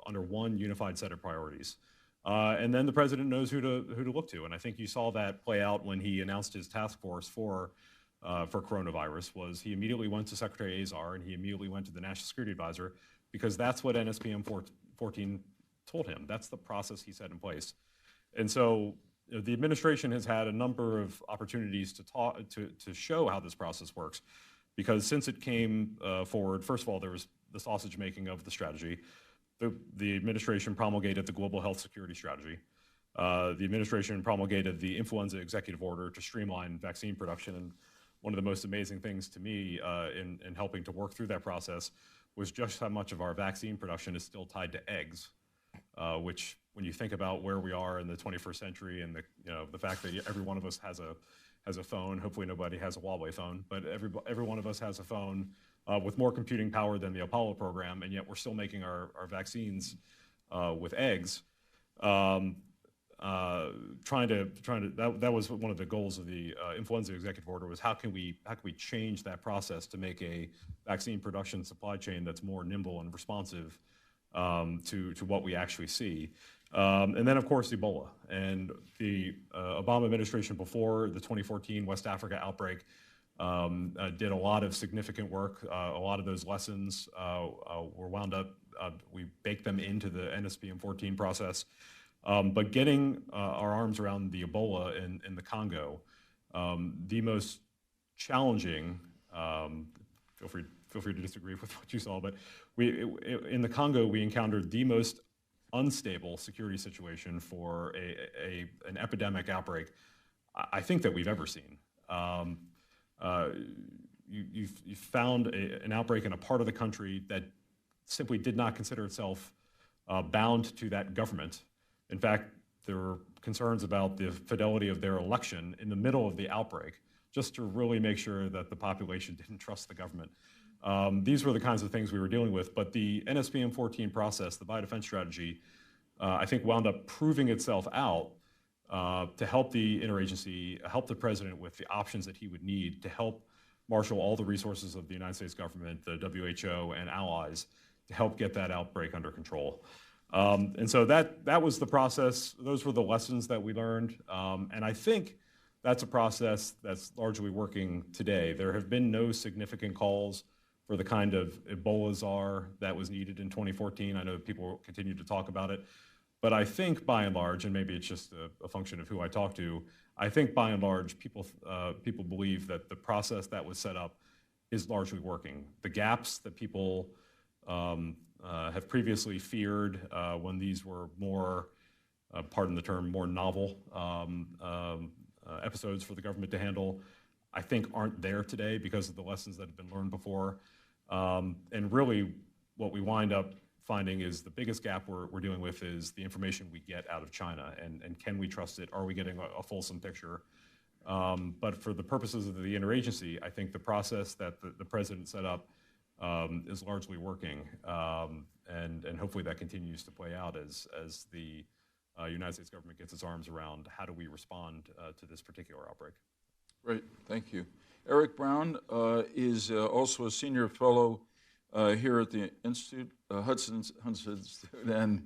under one unified set of priorities. And then the president knows who to look to, and I think you saw that play out when he announced his task force for coronavirus. Was he immediately went to Secretary Azar and he immediately went to the National Security Advisor, because that's what NSPM 14 told him. That's the process he set in place. And so the administration has had a number of opportunities to show how this process works, because since it came forward, first of all, there was the sausage making of the strategy. The administration promulgated the Global Health Security Strategy. The administration promulgated the Influenza Executive Order to streamline vaccine production. And one of the most amazing things to me in helping to work through that process was just how much of our vaccine production is still tied to eggs, which, when you think about where we are in the 21st century and the fact that every one of us has a phone, hopefully nobody has a Huawei phone, but every one of us has a phone with more computing power than the Apollo program, and yet we're still making our vaccines with eggs. That was one of the goals of the Influenza Executive Order, was how can we change that process to make a vaccine production supply chain that's more nimble and responsive to what we actually see. And then, of course, Ebola. And the Obama administration, before the 2014 West Africa outbreak, did a lot of significant work. A lot of those lessons were wound up, we baked them into the NSPM 14 process. But getting our arms around the Ebola in the Congo, the most challenging, feel free to disagree with what you saw, but in the Congo, we encountered the most unstable security situation for an epidemic outbreak, I think, that we've ever seen. You found an outbreak in a part of the country that simply did not consider itself bound to that government. In fact, there were concerns about the fidelity of their election in the middle of the outbreak, just to really make sure that the population didn't trust the government. These were the kinds of things we were dealing with, but the NSPM 14 process, the biodefense strategy, I think wound up proving itself out to help the interagency, help the president with the options that he would need to help marshal all the resources of the United States government, the WHO, and allies to help get that outbreak under control. And so that was the process. Those were the lessons that we learned. And I think that's a process that's largely working today. There have been no significant calls for the kind of Ebola czar that was needed in 2014. I know people continue to talk about it. But I think by and large, and maybe it's just a function of who I talk to, I think by and large, people believe that the process that was set up is largely working. The gaps that people have previously feared when these were more, pardon the term, more novel episodes for the government to handle, I think aren't there today because of the lessons that have been learned before. And really what we wind up finding is the biggest gap we're dealing with is the information we get out of China, and can we trust it? Are we getting a fulsome picture? But for the purposes of the interagency, I think the process that the president set up is largely working, and hopefully that continues to play out as the United States government gets its arms around how do we respond to this particular outbreak. Great, thank you. Eric Brown is also a senior fellow here at the Institute, Hudson Institute, and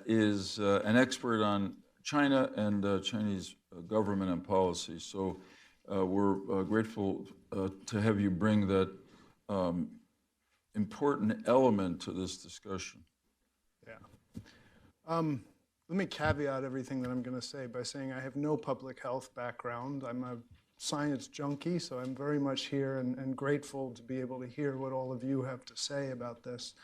is an expert on China and Chinese government and policy. So we're grateful to have you bring that important element to this discussion. Yeah. Let me caveat everything that I'm going to say by saying I have no public health background. I'm a science junkie, so I'm very much here and grateful to be able to hear what all of you have to say about this.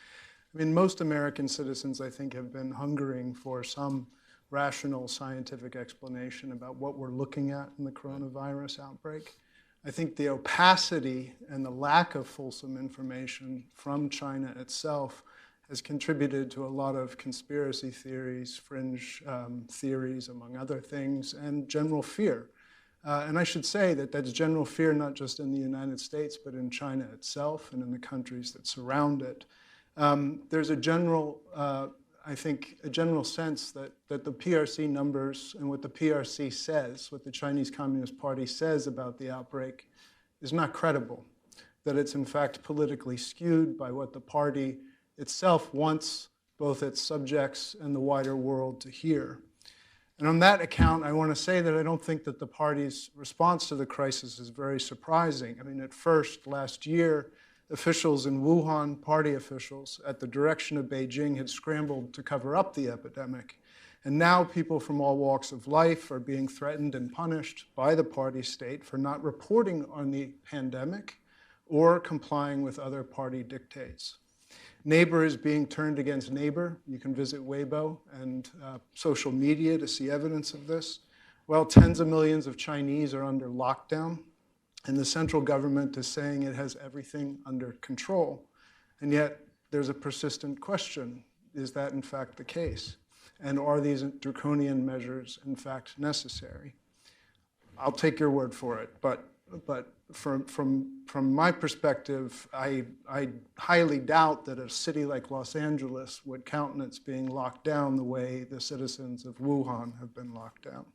I mean, most American citizens, I think, have been hungering for some rational scientific explanation about what we're looking at in the coronavirus outbreak. I think the opacity and the lack of fulsome information from China itself has contributed to a lot of conspiracy theories, fringe theories, among other things, and general fear. And I should say that that's general fear not just in the United States, but in China itself and in the countries that surround it. There's a general, I think, a general sense that the PRC numbers and what the PRC says, what the Chinese Communist Party says about the outbreak is not credible, that it's in fact politically skewed by what the party itself wants both its subjects and the wider world to hear. And on that account, I want to say that I don't think that the party's response to the crisis is very surprising. I mean, at first, last year, officials in Wuhan, party officials, at the direction of Beijing had scrambled to cover up the epidemic. And now people from all walks of life are being threatened and punished by the party state for not reporting on the pandemic or complying with other party dictates. Neighbor is being turned against neighbor. You can visit Weibo and social media to see evidence of this. Well, tens of millions of Chinese are under lockdown, and the central government is saying it has everything under control. And yet, there's a persistent question. Is that in fact the case? And are these draconian measures in fact necessary? I'll take your word for it, but from my perspective, I highly doubt that a city like Los Angeles would countenance being locked down the way the citizens of Wuhan have been locked down.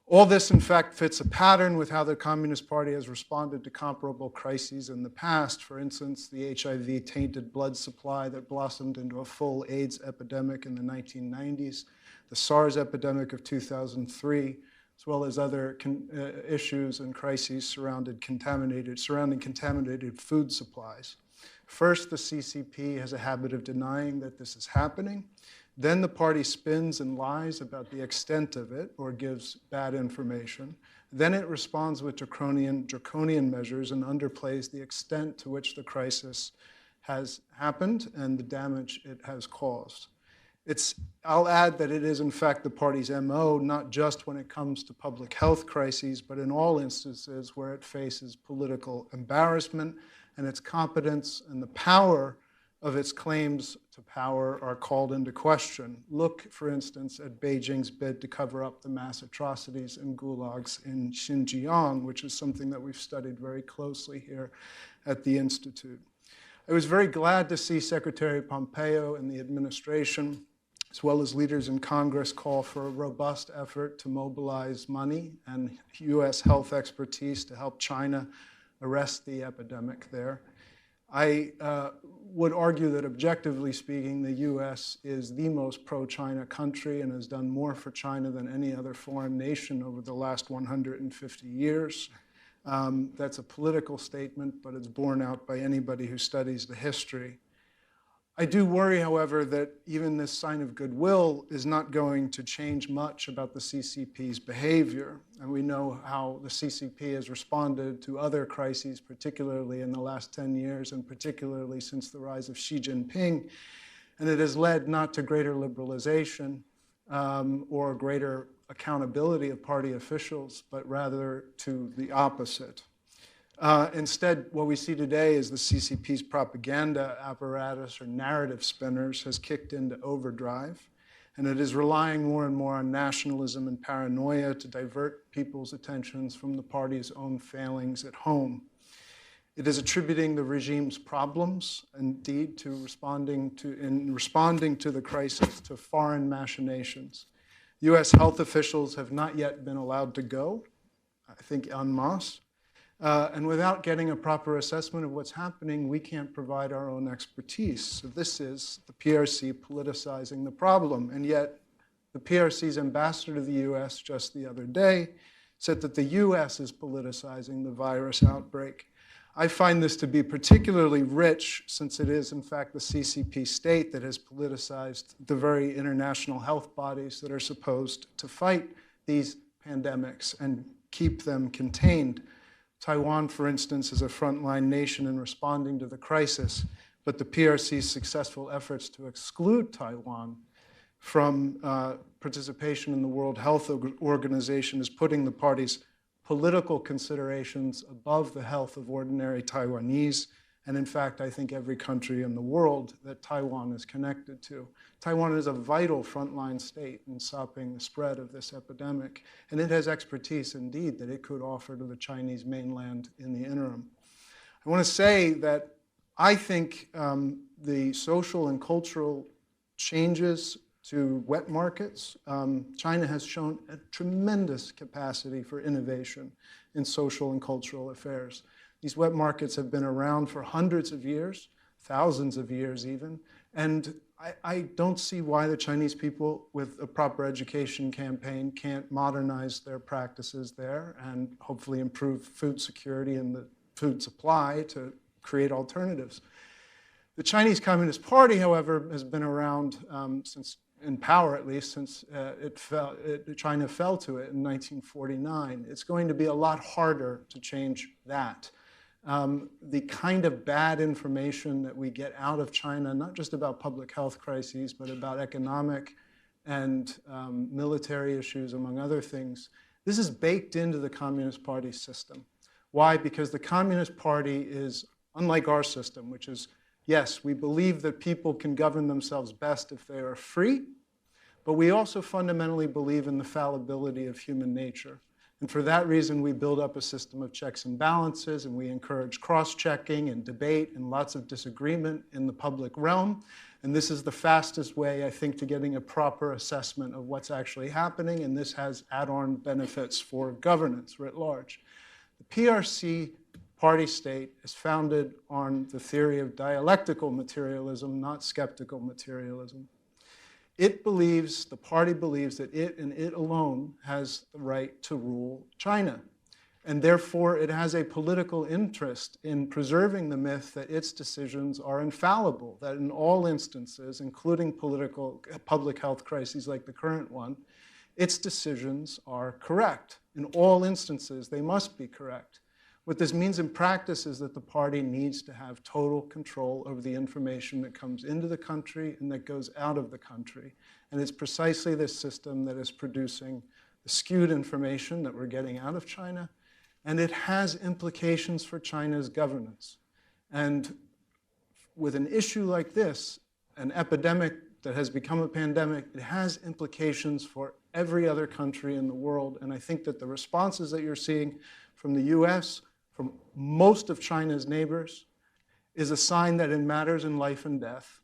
All this, in fact, fits a pattern with how the Communist Party has responded to comparable crises in the past. For instance, the HIV-tainted blood supply that blossomed into a full AIDS epidemic in the 1990s, the SARS epidemic of 2003, as well as other issues and crises surrounding contaminated food supplies. First, the CCP has a habit of denying that this is happening. Then the party spins and lies about the extent of it or gives bad information. Then it responds with draconian measures and underplays the extent to which the crisis has happened and the damage it has caused. I'll add that it is in fact the party's MO, not just when it comes to public health crises, but in all instances where it faces political embarrassment and its competence and the power of its claims to power are called into question. Look, for instance, at Beijing's bid to cover up the mass atrocities and gulags in Xinjiang, which is something that we've studied very closely here at the Institute. I was very glad to see Secretary Pompeo and the administration, as well as leaders in Congress, call for a robust effort to mobilize money and U.S. health expertise to help China arrest the epidemic there. I would argue that objectively speaking, the US is the most pro-China country and has done more for China than any other foreign nation over the last 150 years. That's a political statement, but it's borne out by anybody who studies the history. I do worry, however, that even this sign of goodwill is not going to change much about the CCP's behavior. And we know how the CCP has responded to other crises, particularly in the last 10 years, and particularly since the rise of Xi Jinping. And it has led not to greater liberalization or greater accountability of party officials, but rather to the opposite. Instead, what we see today is the CCP's propaganda apparatus or narrative spinners has kicked into overdrive, and it is relying more and more on nationalism and paranoia to divert people's attentions from the party's own failings at home. It is attributing the regime's problems, indeed, in responding to the crisis to foreign machinations. US health officials have not yet been allowed to go, I think en masse. And without getting a proper assessment of what's happening, we can't provide our own expertise. So this is the PRC politicizing the problem. And yet, the PRC's ambassador to the US just the other day said that the US is politicizing the virus outbreak. I find this to be particularly rich, since it is, in fact, the CCP state that has politicized the very international health bodies that are supposed to fight these pandemics and keep them contained. Taiwan, for instance, is a frontline nation in responding to the crisis, but the PRC's successful efforts to exclude Taiwan from participation in the World Health Organization is putting the party's political considerations above the health of ordinary Taiwanese, and in fact, I think every country in the world that Taiwan is connected to. Taiwan is a vital frontline state in stopping the spread of this epidemic, and it has expertise, indeed, that it could offer to the Chinese mainland in the interim. I want to say that I think the social and cultural changes to wet markets, China has shown a tremendous capacity for innovation in social and cultural affairs. These wet markets have been around for hundreds of years, thousands of years even, and I don't see why the Chinese people with a proper education campaign can't modernize their practices there and hopefully improve food security and the food supply to create alternatives. The Chinese Communist Party, however, has been around since, in power at least, since China fell to it in 1949. It's going to be a lot harder to change that. The kind of bad information that we get out of China, not just about public health crises, but about economic and military issues, among other things, this is baked into the Communist Party system. Why? Because the Communist Party is unlike our system, which is, yes, we believe that people can govern themselves best if they are free, but we also fundamentally believe in the fallibility of human nature. And for that reason, we build up a system of checks and balances, and we encourage cross-checking and debate and lots of disagreement in the public realm. And this is the fastest way, I think, to getting a proper assessment of what's actually happening, and this has add-on benefits for governance writ large. The PRC party state is founded on the theory of dialectical materialism, not skeptical materialism. It believes, the party believes, that it and it alone has the right to rule China. And therefore, it has a political interest in preserving the myth that its decisions are infallible, that in all instances, including public health crises like the current one, its decisions are correct. In all instances, they must be correct. What this means in practice is that the party needs to have total control over the information that comes into the country and that goes out of the country. And it's precisely this system that is producing the skewed information that we're getting out of China, and it has implications for China's governance. And with an issue like this, an epidemic that has become a pandemic, it has implications for every other country in the world. And I think that the responses that you're seeing from the US, from most of China's neighbors, is a sign that in matters in life and death,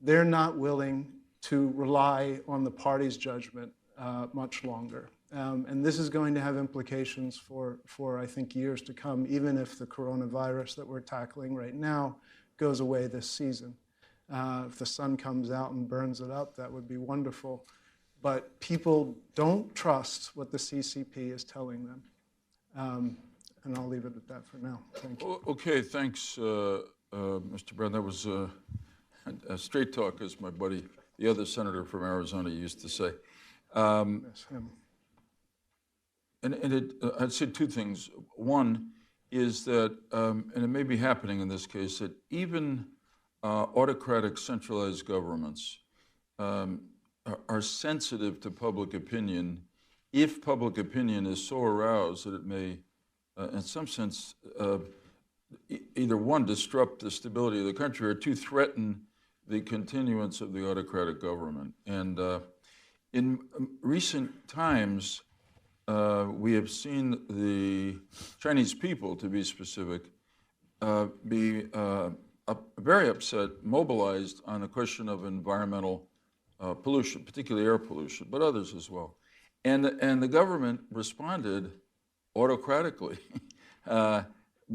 they're not willing to rely on the party's judgment much longer. And this is going to have implications for, I think, years to come, even if the coronavirus that we're tackling right now goes away this season. If the sun comes out and burns it up, that would be wonderful. But people don't trust what the CCP is telling them. And I'll leave it at that for now. Thank you. Okay, thanks, Mr. Brown. That was a straight talk, as my buddy, the other senator from Arizona, used to say. Yes, him. I'd say two things. One is that, and it may be happening in this case, that even autocratic centralized governments are sensitive to public opinion if public opinion is so aroused that it may, in some sense, either one, disrupt the stability of the country, or two, threaten the continuance of the autocratic government. And in recent times, we have seen the Chinese people, to be specific, be very upset, mobilized on the question of environmental pollution, particularly air pollution, but others as well. And the government responded autocratically,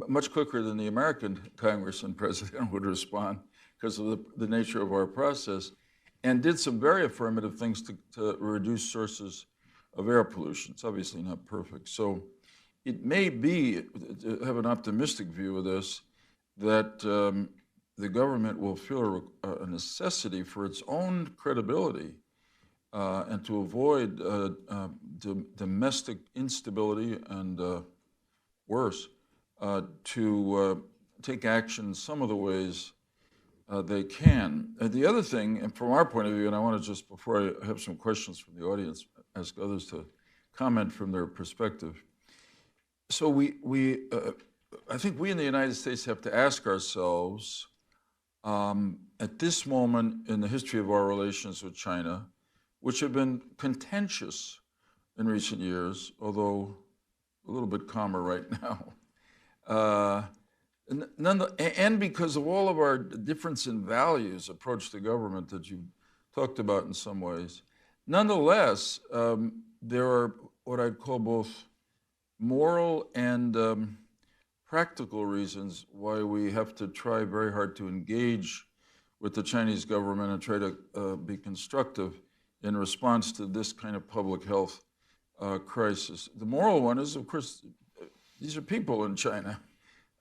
much quicker than the American Congress and president would respond because of the nature of our process, and did some very affirmative things to reduce sources of air pollution. It's obviously not perfect. So it may be, to have an optimistic view of this, that the government will feel a necessity for its own credibility and to avoid domestic instability and worse, to take action some of the ways they can. The other thing, and from our point of view, and I want to just, before I have some questions from the audience, ask others to comment from their perspective. So I think we in the United States have to ask ourselves, at this moment in the history of our relations with China, which have been contentious in recent years, although a little bit calmer right now, and because of all of our difference in values approach to government that you talked about in some ways, nonetheless, there are what I'd call both moral and practical reasons why we have to try very hard to engage with the Chinese government and try to be constructive in response to this kind of public health crisis. The moral one is, of course, these are people in China.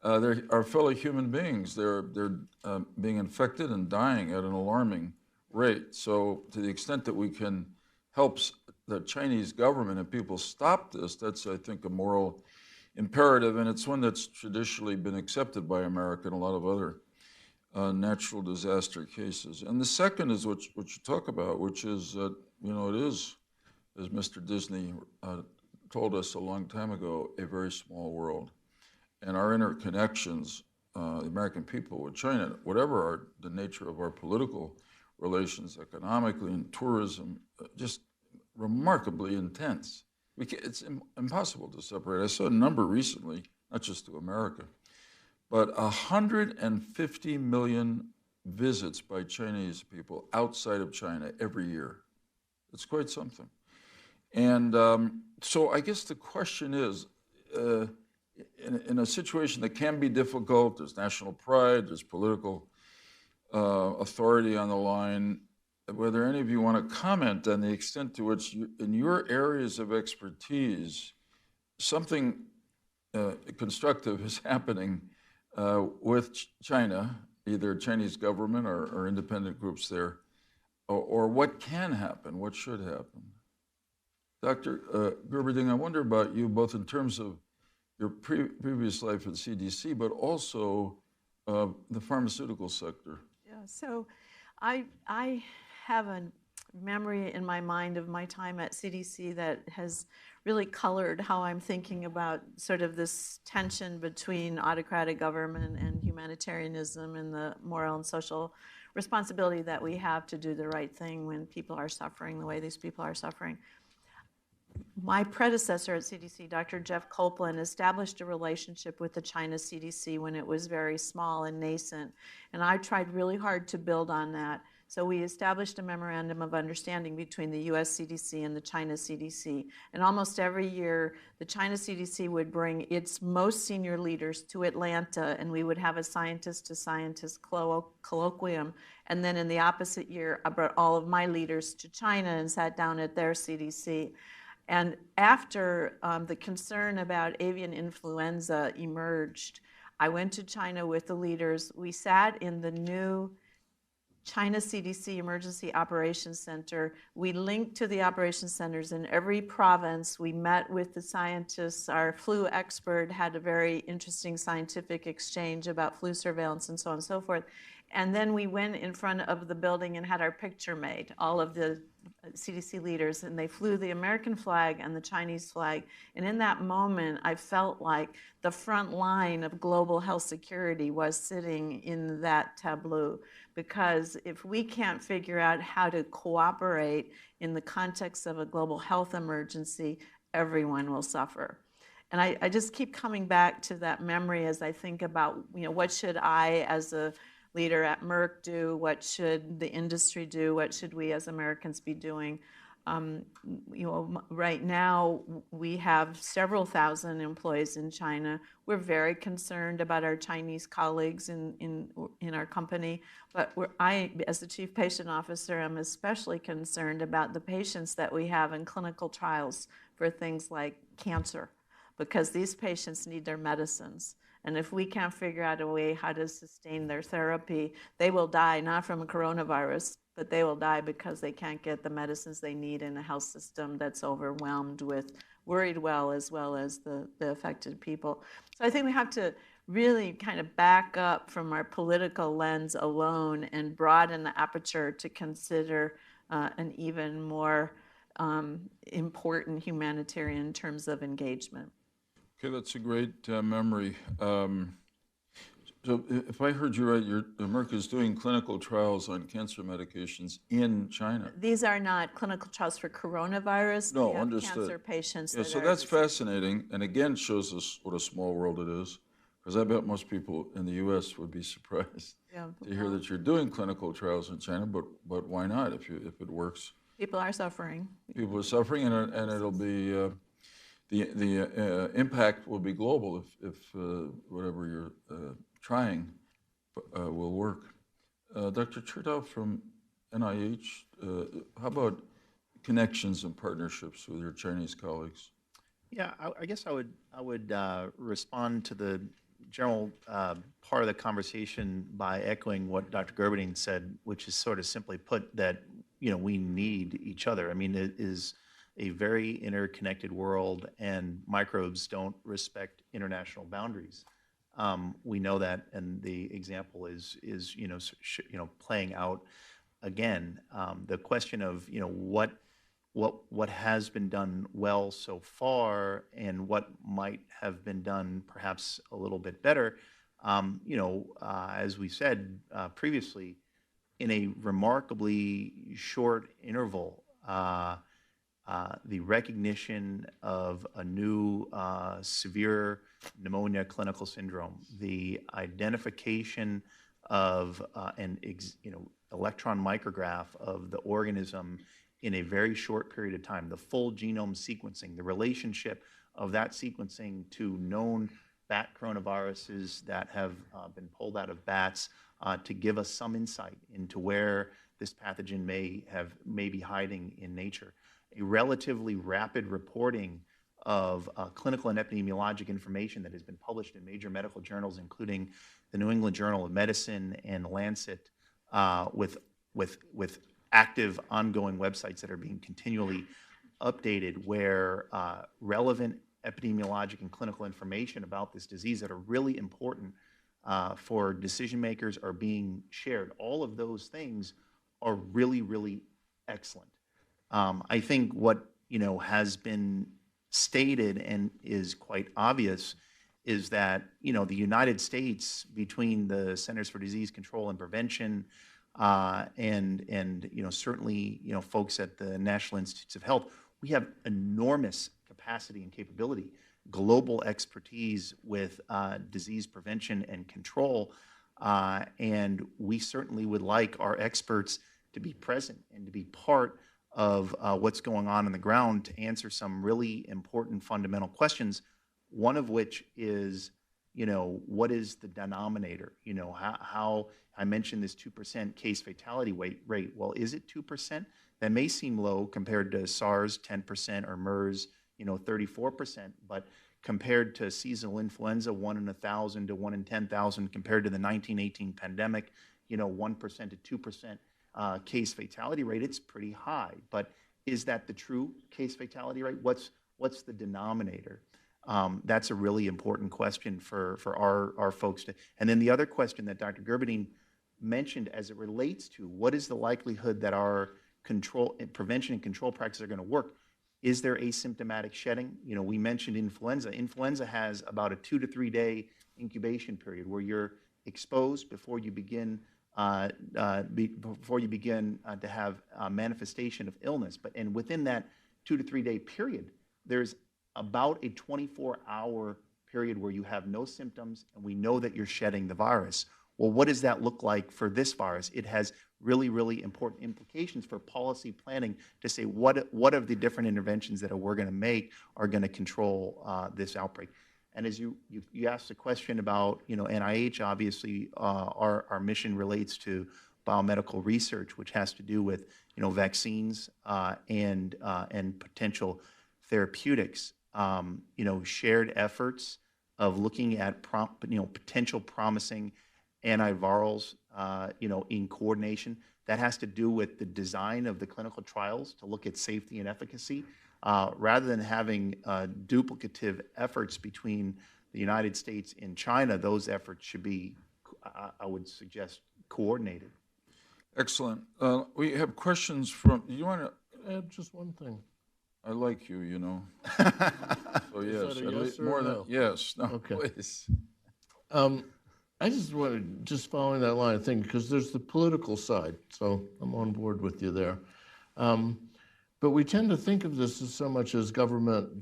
They're our fellow human beings. They're being infected and dying at an alarming rate. So to the extent that we can help the Chinese government and people stop this, that's, I think, a moral imperative, and it's one that's traditionally been accepted by America and a lot of other natural disaster cases. And the second is what you talk about, which is that, it is, as Mr. Disney told us a long time ago, a very small world. And our interconnections, the American people with China, whatever the nature of our political relations, economically and tourism, just remarkably intense. It's impossible to separate. I saw a number recently, not just to America, but 150 million visits by Chinese people outside of China every year. It's quite something. And so I guess the question is, in a situation that can be difficult, there's national pride, there's political authority on the line, whether any of you want to comment on the extent to which, in your areas of expertise, something constructive is happening with China, either Chinese government or independent groups there, or what can happen, what should happen. Dr. Gerberding, I wonder about you, both in terms of your previous life at CDC, but also the pharmaceutical sector. Yeah, so I have a memory in my mind of my time at CDC that has really colored how I'm thinking about sort of this tension between autocratic government and humanitarianism and the moral and social responsibility that we have to do the right thing when people are suffering the way these people are suffering. My predecessor at CDC, Dr. Jeff Copeland, established a relationship with the China CDC when it was very small and nascent, and I tried really hard to build on that So we established a memorandum of understanding between the US CDC and the China CDC. And almost every year, the China CDC would bring its most senior leaders to Atlanta, and we would have a scientist-to-scientist colloquium. And then in the opposite year, I brought all of my leaders to China and sat down at their CDC. And after the concern about avian influenza emerged, I went to China with the leaders. We sat in the new China CDC Emergency Operations Center. We linked to the operations centers in every province. We met with the scientists. Our flu expert had a very interesting scientific exchange about flu surveillance and so on and so forth. And then we went in front of the building and had our picture made, all of the CDC leaders, and they flew the American flag and the Chinese flag. And in that moment, I felt like the front line of global health security was sitting in that tableau. Because if we can't figure out how to cooperate in the context of a global health emergency, everyone will suffer. And I just keep coming back to that memory as I think about, what should I as a leader at Merck do? What should the industry do? What should we as Americans be doing? Right now we have several thousand employees in China. We're very concerned about our Chinese colleagues in our company, but I, as the Chief Patient Officer, am especially concerned about the patients that we have in clinical trials for things like cancer, because these patients need their medicines. And if we can't figure out a way how to sustain their therapy, they will die not from a coronavirus, but they will die because they can't get the medicines they need in a health system that's overwhelmed with worried well as the affected people. So I think we have to really kind of back up from our political lens alone and broaden the aperture to consider an even more important humanitarian terms of engagement. Okay, that's a great memory. So if I heard you right, Merck is doing clinical trials on cancer medications in China. These are not clinical trials for coronavirus. No, we have understood. Cancer patients. Yeah, so that's fascinating, and again shows us what a small world it is, because I bet most people in the U.S. would be surprised to hear that you're doing clinical trials in China, but why not if it works? People are suffering. People are suffering, and it'll be the impact will be global if whatever you're trying will work. Dr. Chertoff from NIH, how about connections and partnerships with your Chinese colleagues? Yeah, I guess I would respond to the general part of the conversation by echoing what Dr. Gerberding said, which is sort of simply put that we need each other. I mean, it is a very interconnected world, and microbes don't respect international boundaries. We know that, and the example is playing out again. The question of what has been done well so far and what might have been done perhaps a little bit better, as we said previously, in a remarkably short interval, the recognition of a new severe pneumonia clinical syndrome, the identification of an electron micrograph of the organism in a very short period of time, the full genome sequencing, the relationship of that sequencing to known bat coronaviruses that have been pulled out of bats to give us some insight into where this pathogen may be hiding in nature. A relatively rapid reporting of clinical and epidemiologic information that has been published in major medical journals, including the New England Journal of Medicine and Lancet, with active, ongoing websites that are being continually updated, where relevant epidemiologic and clinical information about this disease that are really important for decision makers are being shared. All of those things are really, really excellent. I think what has been stated and is quite obvious is that the United States, between the Centers for Disease Control and Prevention and certainly folks at the National Institutes of Health, we have enormous capacity and capability, global expertise with disease prevention and control, and we certainly would like our experts to be present and to be part of what's going on the ground to answer some really important fundamental questions, one of which is, what is the denominator? How I mentioned this 2% case fatality rate. Well, is it 2%? That may seem low compared to SARS, 10%, or MERS, 34%, but compared to seasonal influenza, 1 in 1,000 to 1 in 10,000, compared to the 1918 pandemic, 1% to 2% case fatality rate, it's pretty high. But is that the true case fatality rate? What's the denominator? That's a really important question for our folks to. And then the other question that Dr. Gerberding mentioned as it relates to what is the likelihood that our prevention and control practices are going to work. Is there asymptomatic shedding? We mentioned influenza. Influenza has about a 2 to 3 day incubation period where you're exposed before you begin to have a manifestation of illness. And within that 2 to 3 day period, there's about a 24-hour period where you have no symptoms and we know that you're shedding the virus. Well, what does that look like for this virus? It has really, really important implications for policy planning to say what of the different interventions that we're going to make are going to control this outbreak. And as you asked the question about NIH, obviously our mission relates to biomedical research, which has to do with vaccines and potential therapeutics. Shared efforts of looking at potential promising antivirals, in coordination. That has to do with the design of the clinical trials to look at safety and efficacy, rather than having duplicative efforts between the United States and China. Those efforts should be, I would suggest, coordinated. Excellent. We have questions from. You want to add just one thing? I like you, So yes, Is that a yes or more a than no? yes. No, Okay. please. I just wanted, just following that line of thinking, because there's the political side, so I'm on board with you there. But we tend to think of this as so much as government,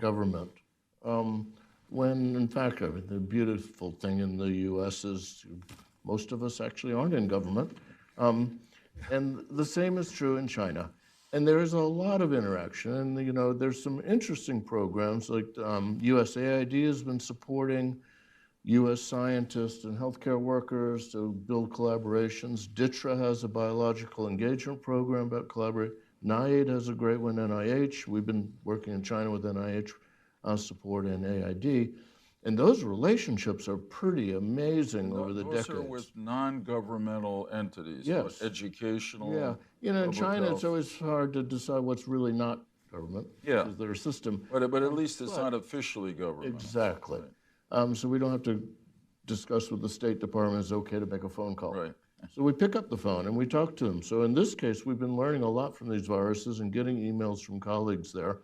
when in fact, the beautiful thing in the U.S. is most of us actually aren't in government. And the same is true in China. And there is a lot of interaction, and there's some interesting programs like USAID has been supporting U.S. scientists and healthcare workers to build collaborations. DITRA has a biological engagement program about collaboration. NIAID has a great one, NIH. We've been working in China with NIH support and AID. And those relationships are pretty amazing over the decades. Those are with non-governmental entities, yes. Educational. Yeah, in China, health. it's always hard to decide what's really not government. Yeah. Because their system. But at least it's not officially government. Exactly. Right. So we don't have to discuss with the State Department it's okay to make a phone call. Right. So we pick up the phone and we talk to them. So in this case, we've been learning a lot from these viruses and getting emails from colleagues there.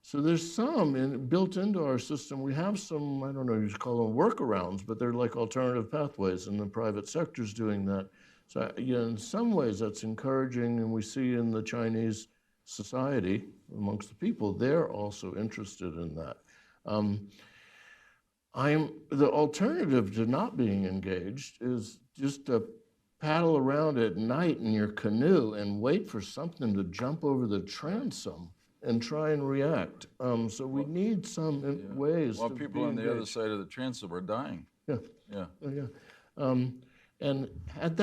So there's some built into our system. We have some, I don't know, you call them workarounds, but they're like alternative pathways, and the private sector's doing that. So in some ways that's encouraging, and we see in the Chinese society, amongst the people, they're also interested in that. The alternative to not being engaged is just to paddle around at night in your canoe and wait for something to jump over the transom and try and react. So we need some ways While to people be on the engaged. other side of the transom are dying. Yeah. Yeah. And had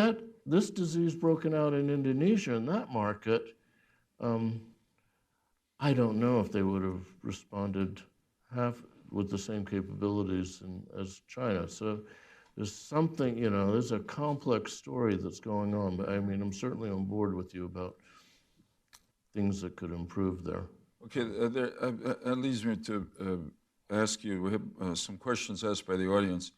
this disease broken out in Indonesia, in that market, I don't know if they would have responded with the same capabilities as China. So there's something, there's a complex story that's going on. But I mean, I'm certainly on board with you about things that could improve there. Okay, that leads me to ask you, we have some questions asked by the audience,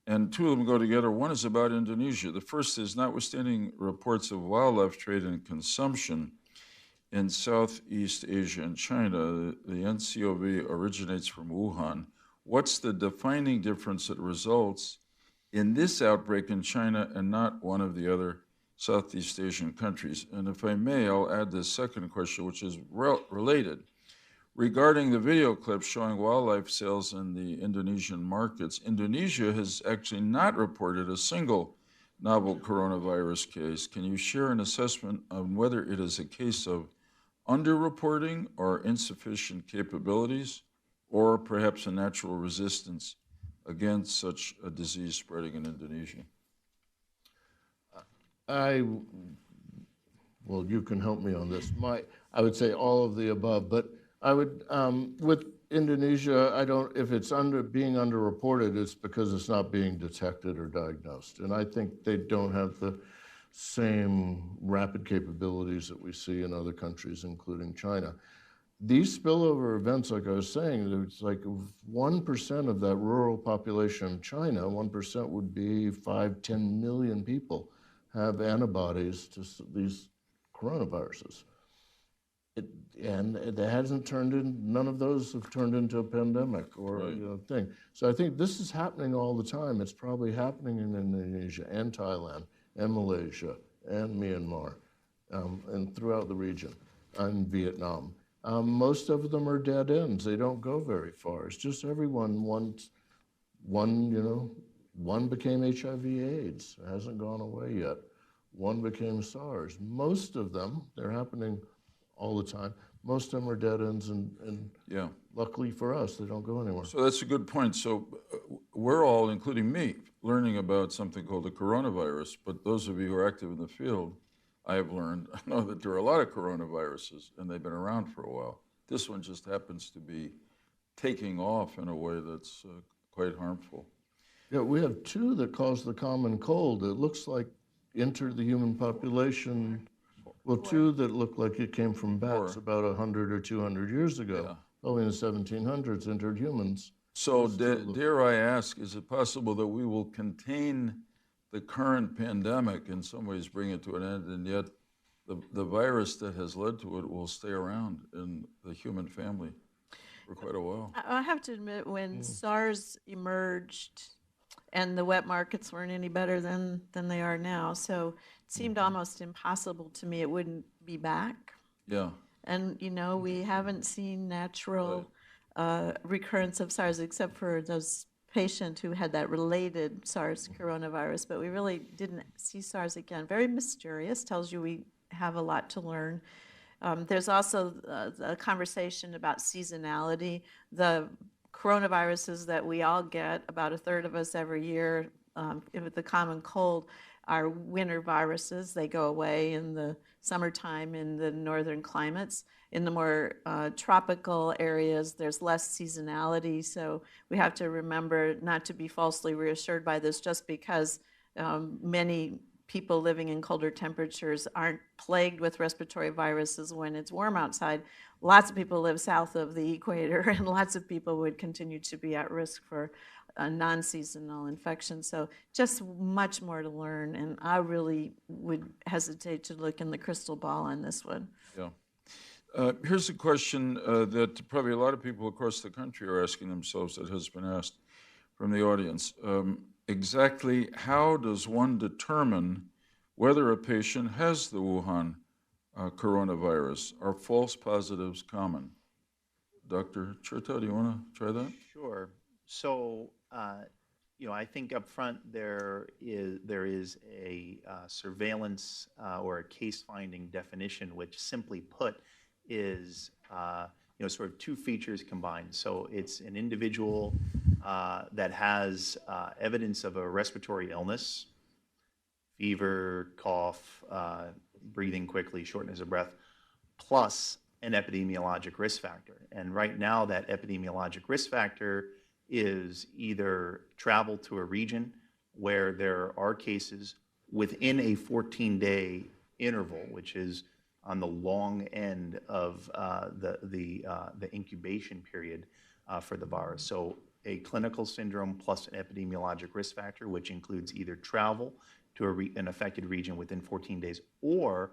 and two of them go together. One is about Indonesia. The first is, notwithstanding reports of wildlife trade and consumption in Southeast Asia and China, the NCOV originates from Wuhan. What's the defining difference that results in this outbreak in China and not one of the other Southeast Asian countries? And if I may, I'll add this second question, which is related. Regarding the video clip showing wildlife sales in the Indonesian markets, Indonesia has actually not reported a single novel coronavirus case, can you share an assessment on whether it is a case of underreporting or insufficient capabilities, or perhaps a natural resistance against such a disease spreading in Indonesia? Well, you can help me on this. I would say all of the above, but I would, with Indonesia, if it's being underreported, it's because it's not being detected or diagnosed. And I think they don't have the same rapid capabilities that we see in other countries, including China. These spillover events, like I was saying, it's like 1% of that rural population in China, 1% would be 5-10 million people have antibodies to these coronaviruses. And it hasn't none of those have turned into a pandemic or thing. So I think this is happening all the time. It's probably happening in Indonesia and Thailand and Malaysia and Myanmar and throughout the region and Vietnam. Most of them are dead ends. They don't go very far. It's just everyone one became HIV/AIDS. It hasn't gone away yet. One became SARS. Most of them, they're happening all the time. Most of them are dead ends, and luckily for us, they don't go anywhere. So that's a good point. So we're all, including me, learning about something called the coronavirus, but those of you who are active in the field, I know that there are a lot of coronaviruses, and they've been around for a while. This one just happens to be taking off in a way that's quite harmful. Yeah, we have two that cause the common cold. It looks like entered the human population. Well, two that look like it came from bats about 100 or 200 years ago. Probably in the 1700s, entered humans. So dare I ask, is it possible that we will contain the current pandemic, in some ways bring it to an end, and yet the virus that has led to it will stay around in the human family for quite a while? I have to admit, when SARS emerged, and the wet markets weren't any better than they are now, so it seemed almost impossible to me it wouldn't be back. Yeah. And, we haven't seen natural recurrence of SARS except for those patient who had that related SARS coronavirus, but we really didn't see SARS again. Very mysterious, tells you we have a lot to learn. There's also a conversation about seasonality. The coronaviruses that we all get, about a third of us every year, with the common cold, are winter viruses. They go away in the summertime in the northern climates. In the more tropical areas, there's less seasonality, so we have to remember not to be falsely reassured by this just because many people living in colder temperatures aren't plagued with respiratory viruses when it's warm outside. Lots of people live south of the equator, and lots of people would continue to be at risk for a non-seasonal infection. So just much more to learn, and I really would hesitate to look in the crystal ball on this one. Yeah. Here's a question that probably a lot of people across the country are asking themselves, that has been asked from the audience. Exactly how does one determine whether a patient has the Wuhan coronavirus? Are false positives common? Dr. Chertow, do you want to try that? Sure. So, I think up front there is a surveillance or a case-finding definition, which simply put is sort of two features combined. So it's an individual that has evidence of a respiratory illness, fever, cough, breathing quickly, shortness of breath, plus an epidemiologic risk factor. And right now that epidemiologic risk factor is either travel to a region where there are cases within a 14-day interval, which is on the long end of the incubation period for the virus. So a clinical syndrome plus an epidemiologic risk factor, which includes either travel to an affected region within 14 days or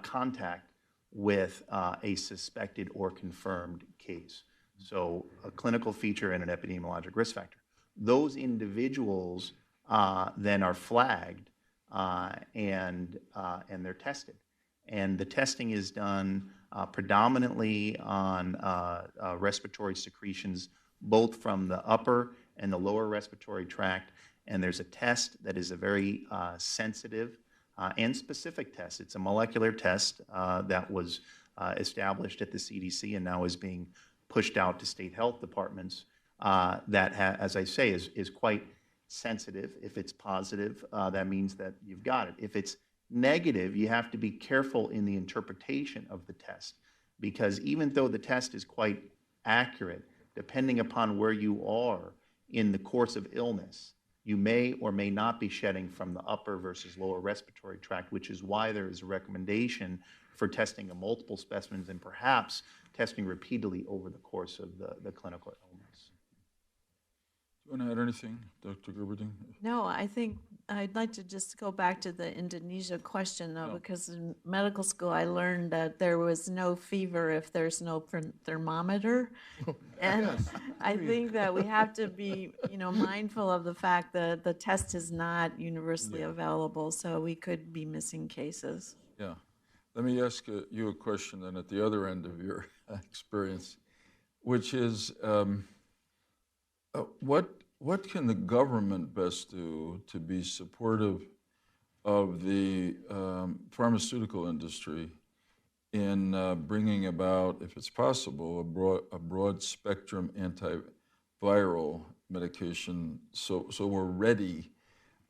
contact with a suspected or confirmed case. So a clinical feature and an epidemiologic risk factor. Those individuals then are flagged and they're tested. And the testing is done predominantly on respiratory secretions, both from the upper and the lower respiratory tract, And there's a test that is a very sensitive and specific test. It's a molecular test that was established at the CDC and now is being pushed out to state health departments that, as I say, is quite sensitive. If it's positive, that means that you've got it. If it's negative, you have to be careful in the interpretation of the test, because even though the test is quite accurate, depending upon where you are in the course of illness, you may or may not be shedding from the upper versus lower respiratory tract, which is why there is a recommendation for testing of multiple specimens and perhaps testing repeatedly over the course of the clinical illness. Do you want to add anything, Dr. Gerberding? No, I think I'd like to just go back to the Indonesia question, though, because in medical school I learned that there was no fever if there's no thermometer. And I think that we have to be, mindful of the fact that the test is not universally available, so we could be missing cases. Yeah. Let me ask you a question then at the other end of your experience, which is what can the government best do to be supportive of the pharmaceutical industry in bringing about, if it's possible, a broad spectrum antiviral medication so we're ready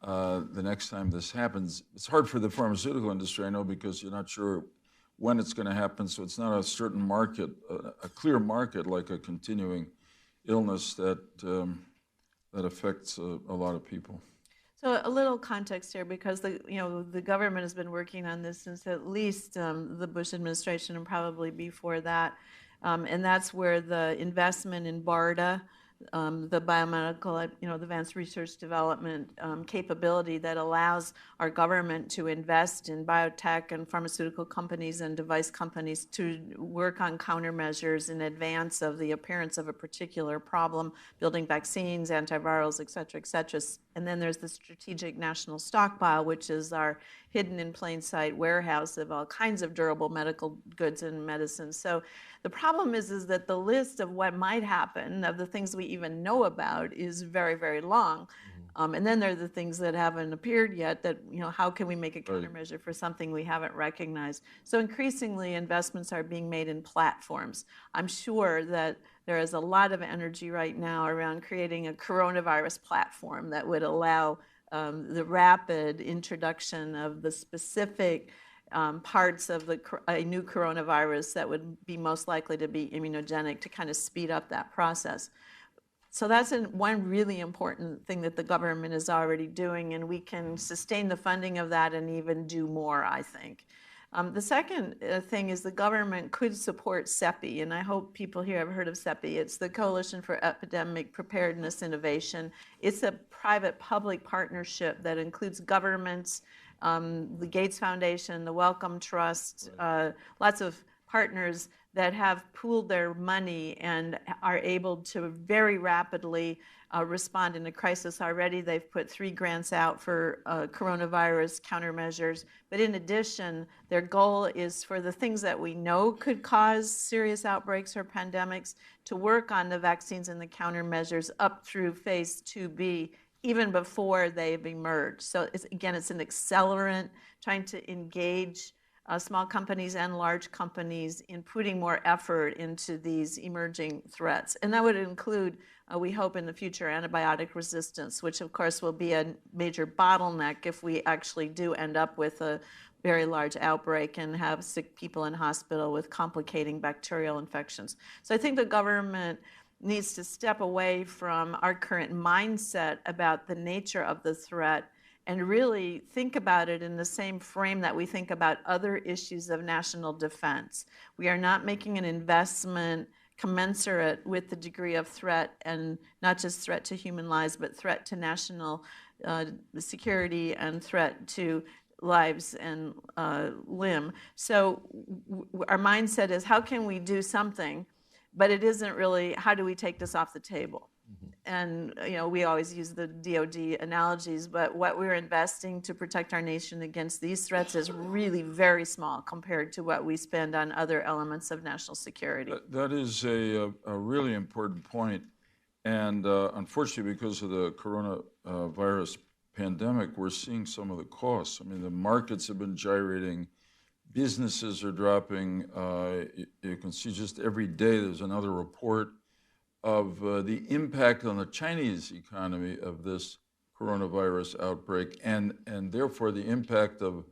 the next time this happens? It's hard for the pharmaceutical industry, I know, because you're not sure when it's going to happen, so it's not a certain market, a clear market like a continuing illness that affects a lot of people. So a little context here, because the government has been working on this since at least the Bush administration and probably before that, and that's where the investment in BARDA, the biomedical, advanced research development capability that allows our government to invest in biotech and pharmaceutical companies and device companies to work on countermeasures in advance of the appearance of a particular problem, building vaccines, antivirals, et cetera, et cetera. And then there's the Strategic National Stockpile, which is our hidden in plain sight warehouse of all kinds of durable medical goods and medicines. So the problem is that the list of what might happen, of the things we even know about, is very, very long. And then there are the things that haven't appeared yet that, how can we make a countermeasure for something we haven't recognized? So increasingly, investments are being made in platforms. I'm sure that there is a lot of energy right now around creating a coronavirus platform that would allow the rapid introduction of the specific parts of a new coronavirus that would be most likely to be immunogenic to kind of speed up that process. So that's one really important thing that the government is already doing, and we can sustain the funding of that and even do more, I think. The second thing is the government could support CEPI, and I hope people here have heard of CEPI. It's the Coalition for Epidemic Preparedness Innovation. It's a private-public partnership that includes governments, the Gates Foundation, the Wellcome Trust, lots of partners that have pooled their money and are able to very rapidly respond in a crisis. Already they've put 3 grants out for coronavirus countermeasures. But in addition, their goal is for the things that we know could cause serious outbreaks or pandemics to work on the vaccines and the countermeasures up through phase 2B, even before they've emerged. So it's an accelerant trying to engage small companies and large companies in putting more effort into these emerging threats. And that would include, we hope in the future, antibiotic resistance, which of course will be a major bottleneck if we actually do end up with a very large outbreak and have sick people in hospital with complicating bacterial infections. So I think the government needs to step away from our current mindset about the nature of the threat and really think about it in the same frame that we think about other issues of national defense. We are not making an investment commensurate with the degree of threat, and not just threat to human lives, but threat to national security and threat to lives and limb. So our mindset is, how can we do something? But it isn't really, how do we take this off the table? And we always use the DoD analogies, but what we're investing to protect our nation against these threats is really very small compared to what we spend on other elements of national security. That is a really important point. And unfortunately, because of the coronavirus pandemic, we're seeing some of the costs. I mean, the markets have been gyrating. Businesses are dropping. You can see just every day there's another report of the impact on the Chinese economy of this coronavirus outbreak, and therefore the impact of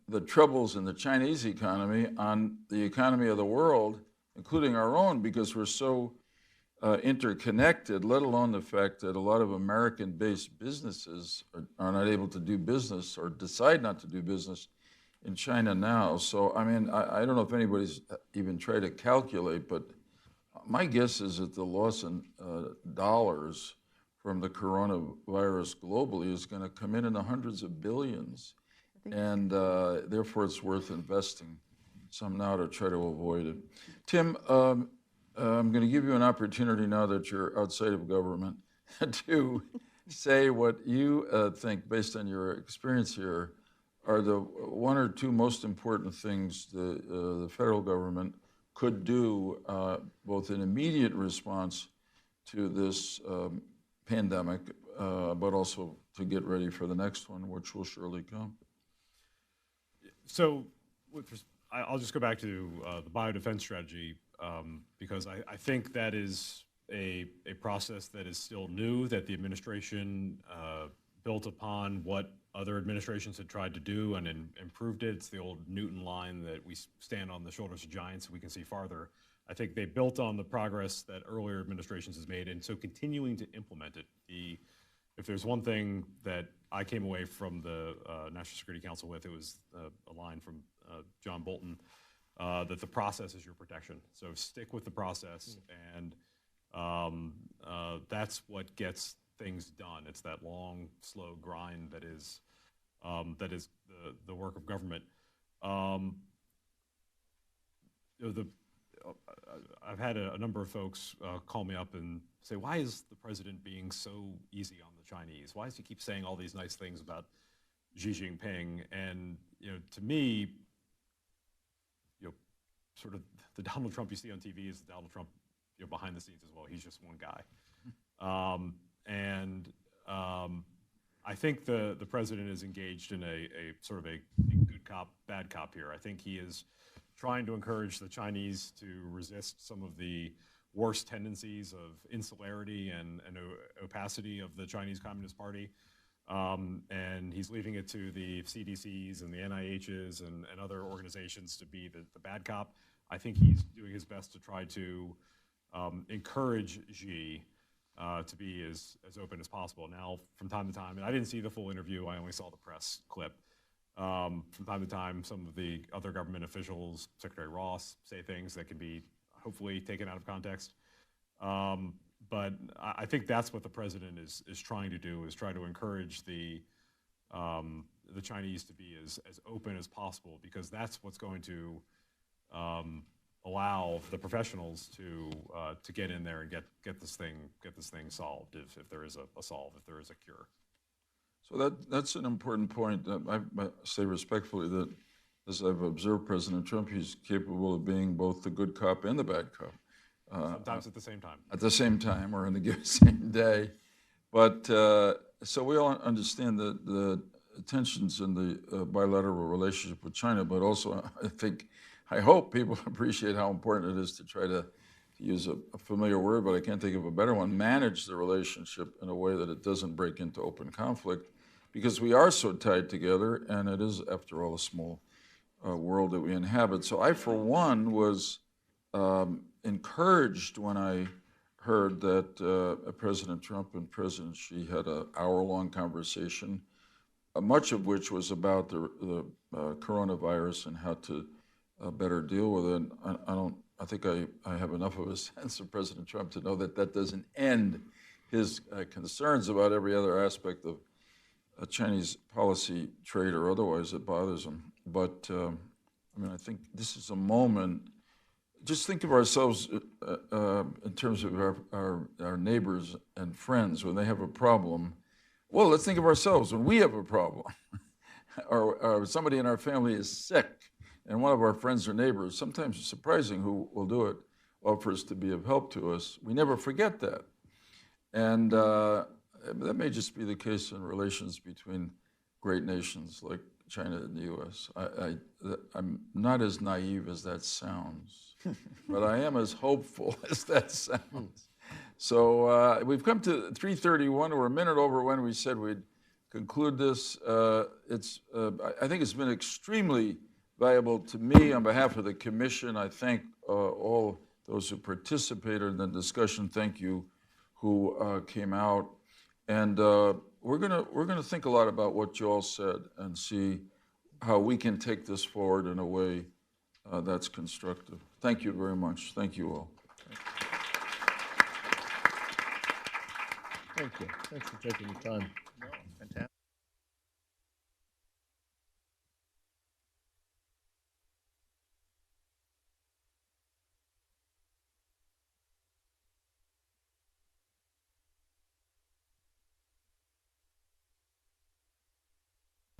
the troubles in the Chinese economy on the economy of the world, including our own, because we're so interconnected, let alone the fact that a lot of American-based businesses are not able to do business or decide not to do business in China now. So, I mean, I don't know if anybody's even tried to calculate, but my guess is that the loss in dollars from the coronavirus globally is going to come in the hundreds of billions. And therefore, it's worth investing some now to try to avoid it. Tim, I'm going to give you an opportunity now that you're outside of government to say what you think, based on your experience here, are the one or two most important things the federal government could do, both in immediate response to this pandemic, but also to get ready for the next one, which will surely come. So I'll just go back to the biodefense strategy, because I think that is a process that is still new, that the administration built upon what other administrations had tried to do and improved it. It's the old Newton line that we stand on the shoulders of giants so we can see farther. I think they built on the progress that earlier administrations has made, and so continuing to implement it. If there's one thing that I came away from the National Security Council with, it was a line from John Bolton, that the process is your protection. So stick with the process, and that's what gets things done. It's that long, slow grind that is the work of government. I've had a number of folks call me up and say, why is the president being so easy on the Chinese? Why does he keep saying all these nice things about Xi Jinping? And to me, sort of the Donald Trump you see on TV is the Donald Trump behind the scenes as well. He's just one guy. I think the president is engaged in a sort of a good cop, bad cop here. I think he is trying to encourage the Chinese to resist some of the worst tendencies of insularity and opacity of the Chinese Communist Party. And he's leaving it to the CDCs and the NIHs and other organizations to be the bad cop. I think he's doing his best to try to encourage Xi to be as open as possible. Now, from time to time, and I didn't see the full interview, I only saw the press clip. From time to time, some of the other government officials, Secretary Ross, say things that can be hopefully taken out of context. But I think that's what the president is trying to do, is try to encourage the Chinese to be as open as possible, because that's what's going to allow the professionals to get in there and get this thing solved, if there is a solve, if there is a cure. So that's an important point. I say respectfully that, as I've observed President Trump, he's capable of being both the good cop and the bad cop. Sometimes at the same time. At the same time, or in the same day. But so we all understand the tensions in the bilateral relationship with China, but also I hope people appreciate how important it is to try to use a familiar word, but I can't think of a better one, manage the relationship in a way that it doesn't break into open conflict, because we are so tied together, and it is, after all, a small world that we inhabit. So I, for one, was encouraged when I heard that President Trump and President Xi had an hour-long conversation, much of which was about the coronavirus and how to better deal with it. I think I have enough of a sense of President Trump to know that doesn't end his concerns about every other aspect of Chinese policy, trade, or otherwise that bothers him. But I think this is a moment. Just think of ourselves in terms of our neighbors and friends when they have a problem. Well, let's think of ourselves when we have a problem, or somebody in our family is sick, and one of our friends or neighbors, sometimes it's surprising who will do it, offers to be of help to us. We never forget that. And that may just be the case in relations between great nations like China and the U.S. I'm not as naive as that sounds, but I am as hopeful as that sounds. So we've come to 3:31. We're a minute over when we said we'd conclude this. I think it's been extremely valuable to me on behalf of the Commission. I thank all those who participated in the discussion. Thank you who came out. And we're gonna think a lot about what you all said and see how we can take this forward in a way that's constructive. Thank you very much. Thank you all. Thank you. Thanks for taking the time.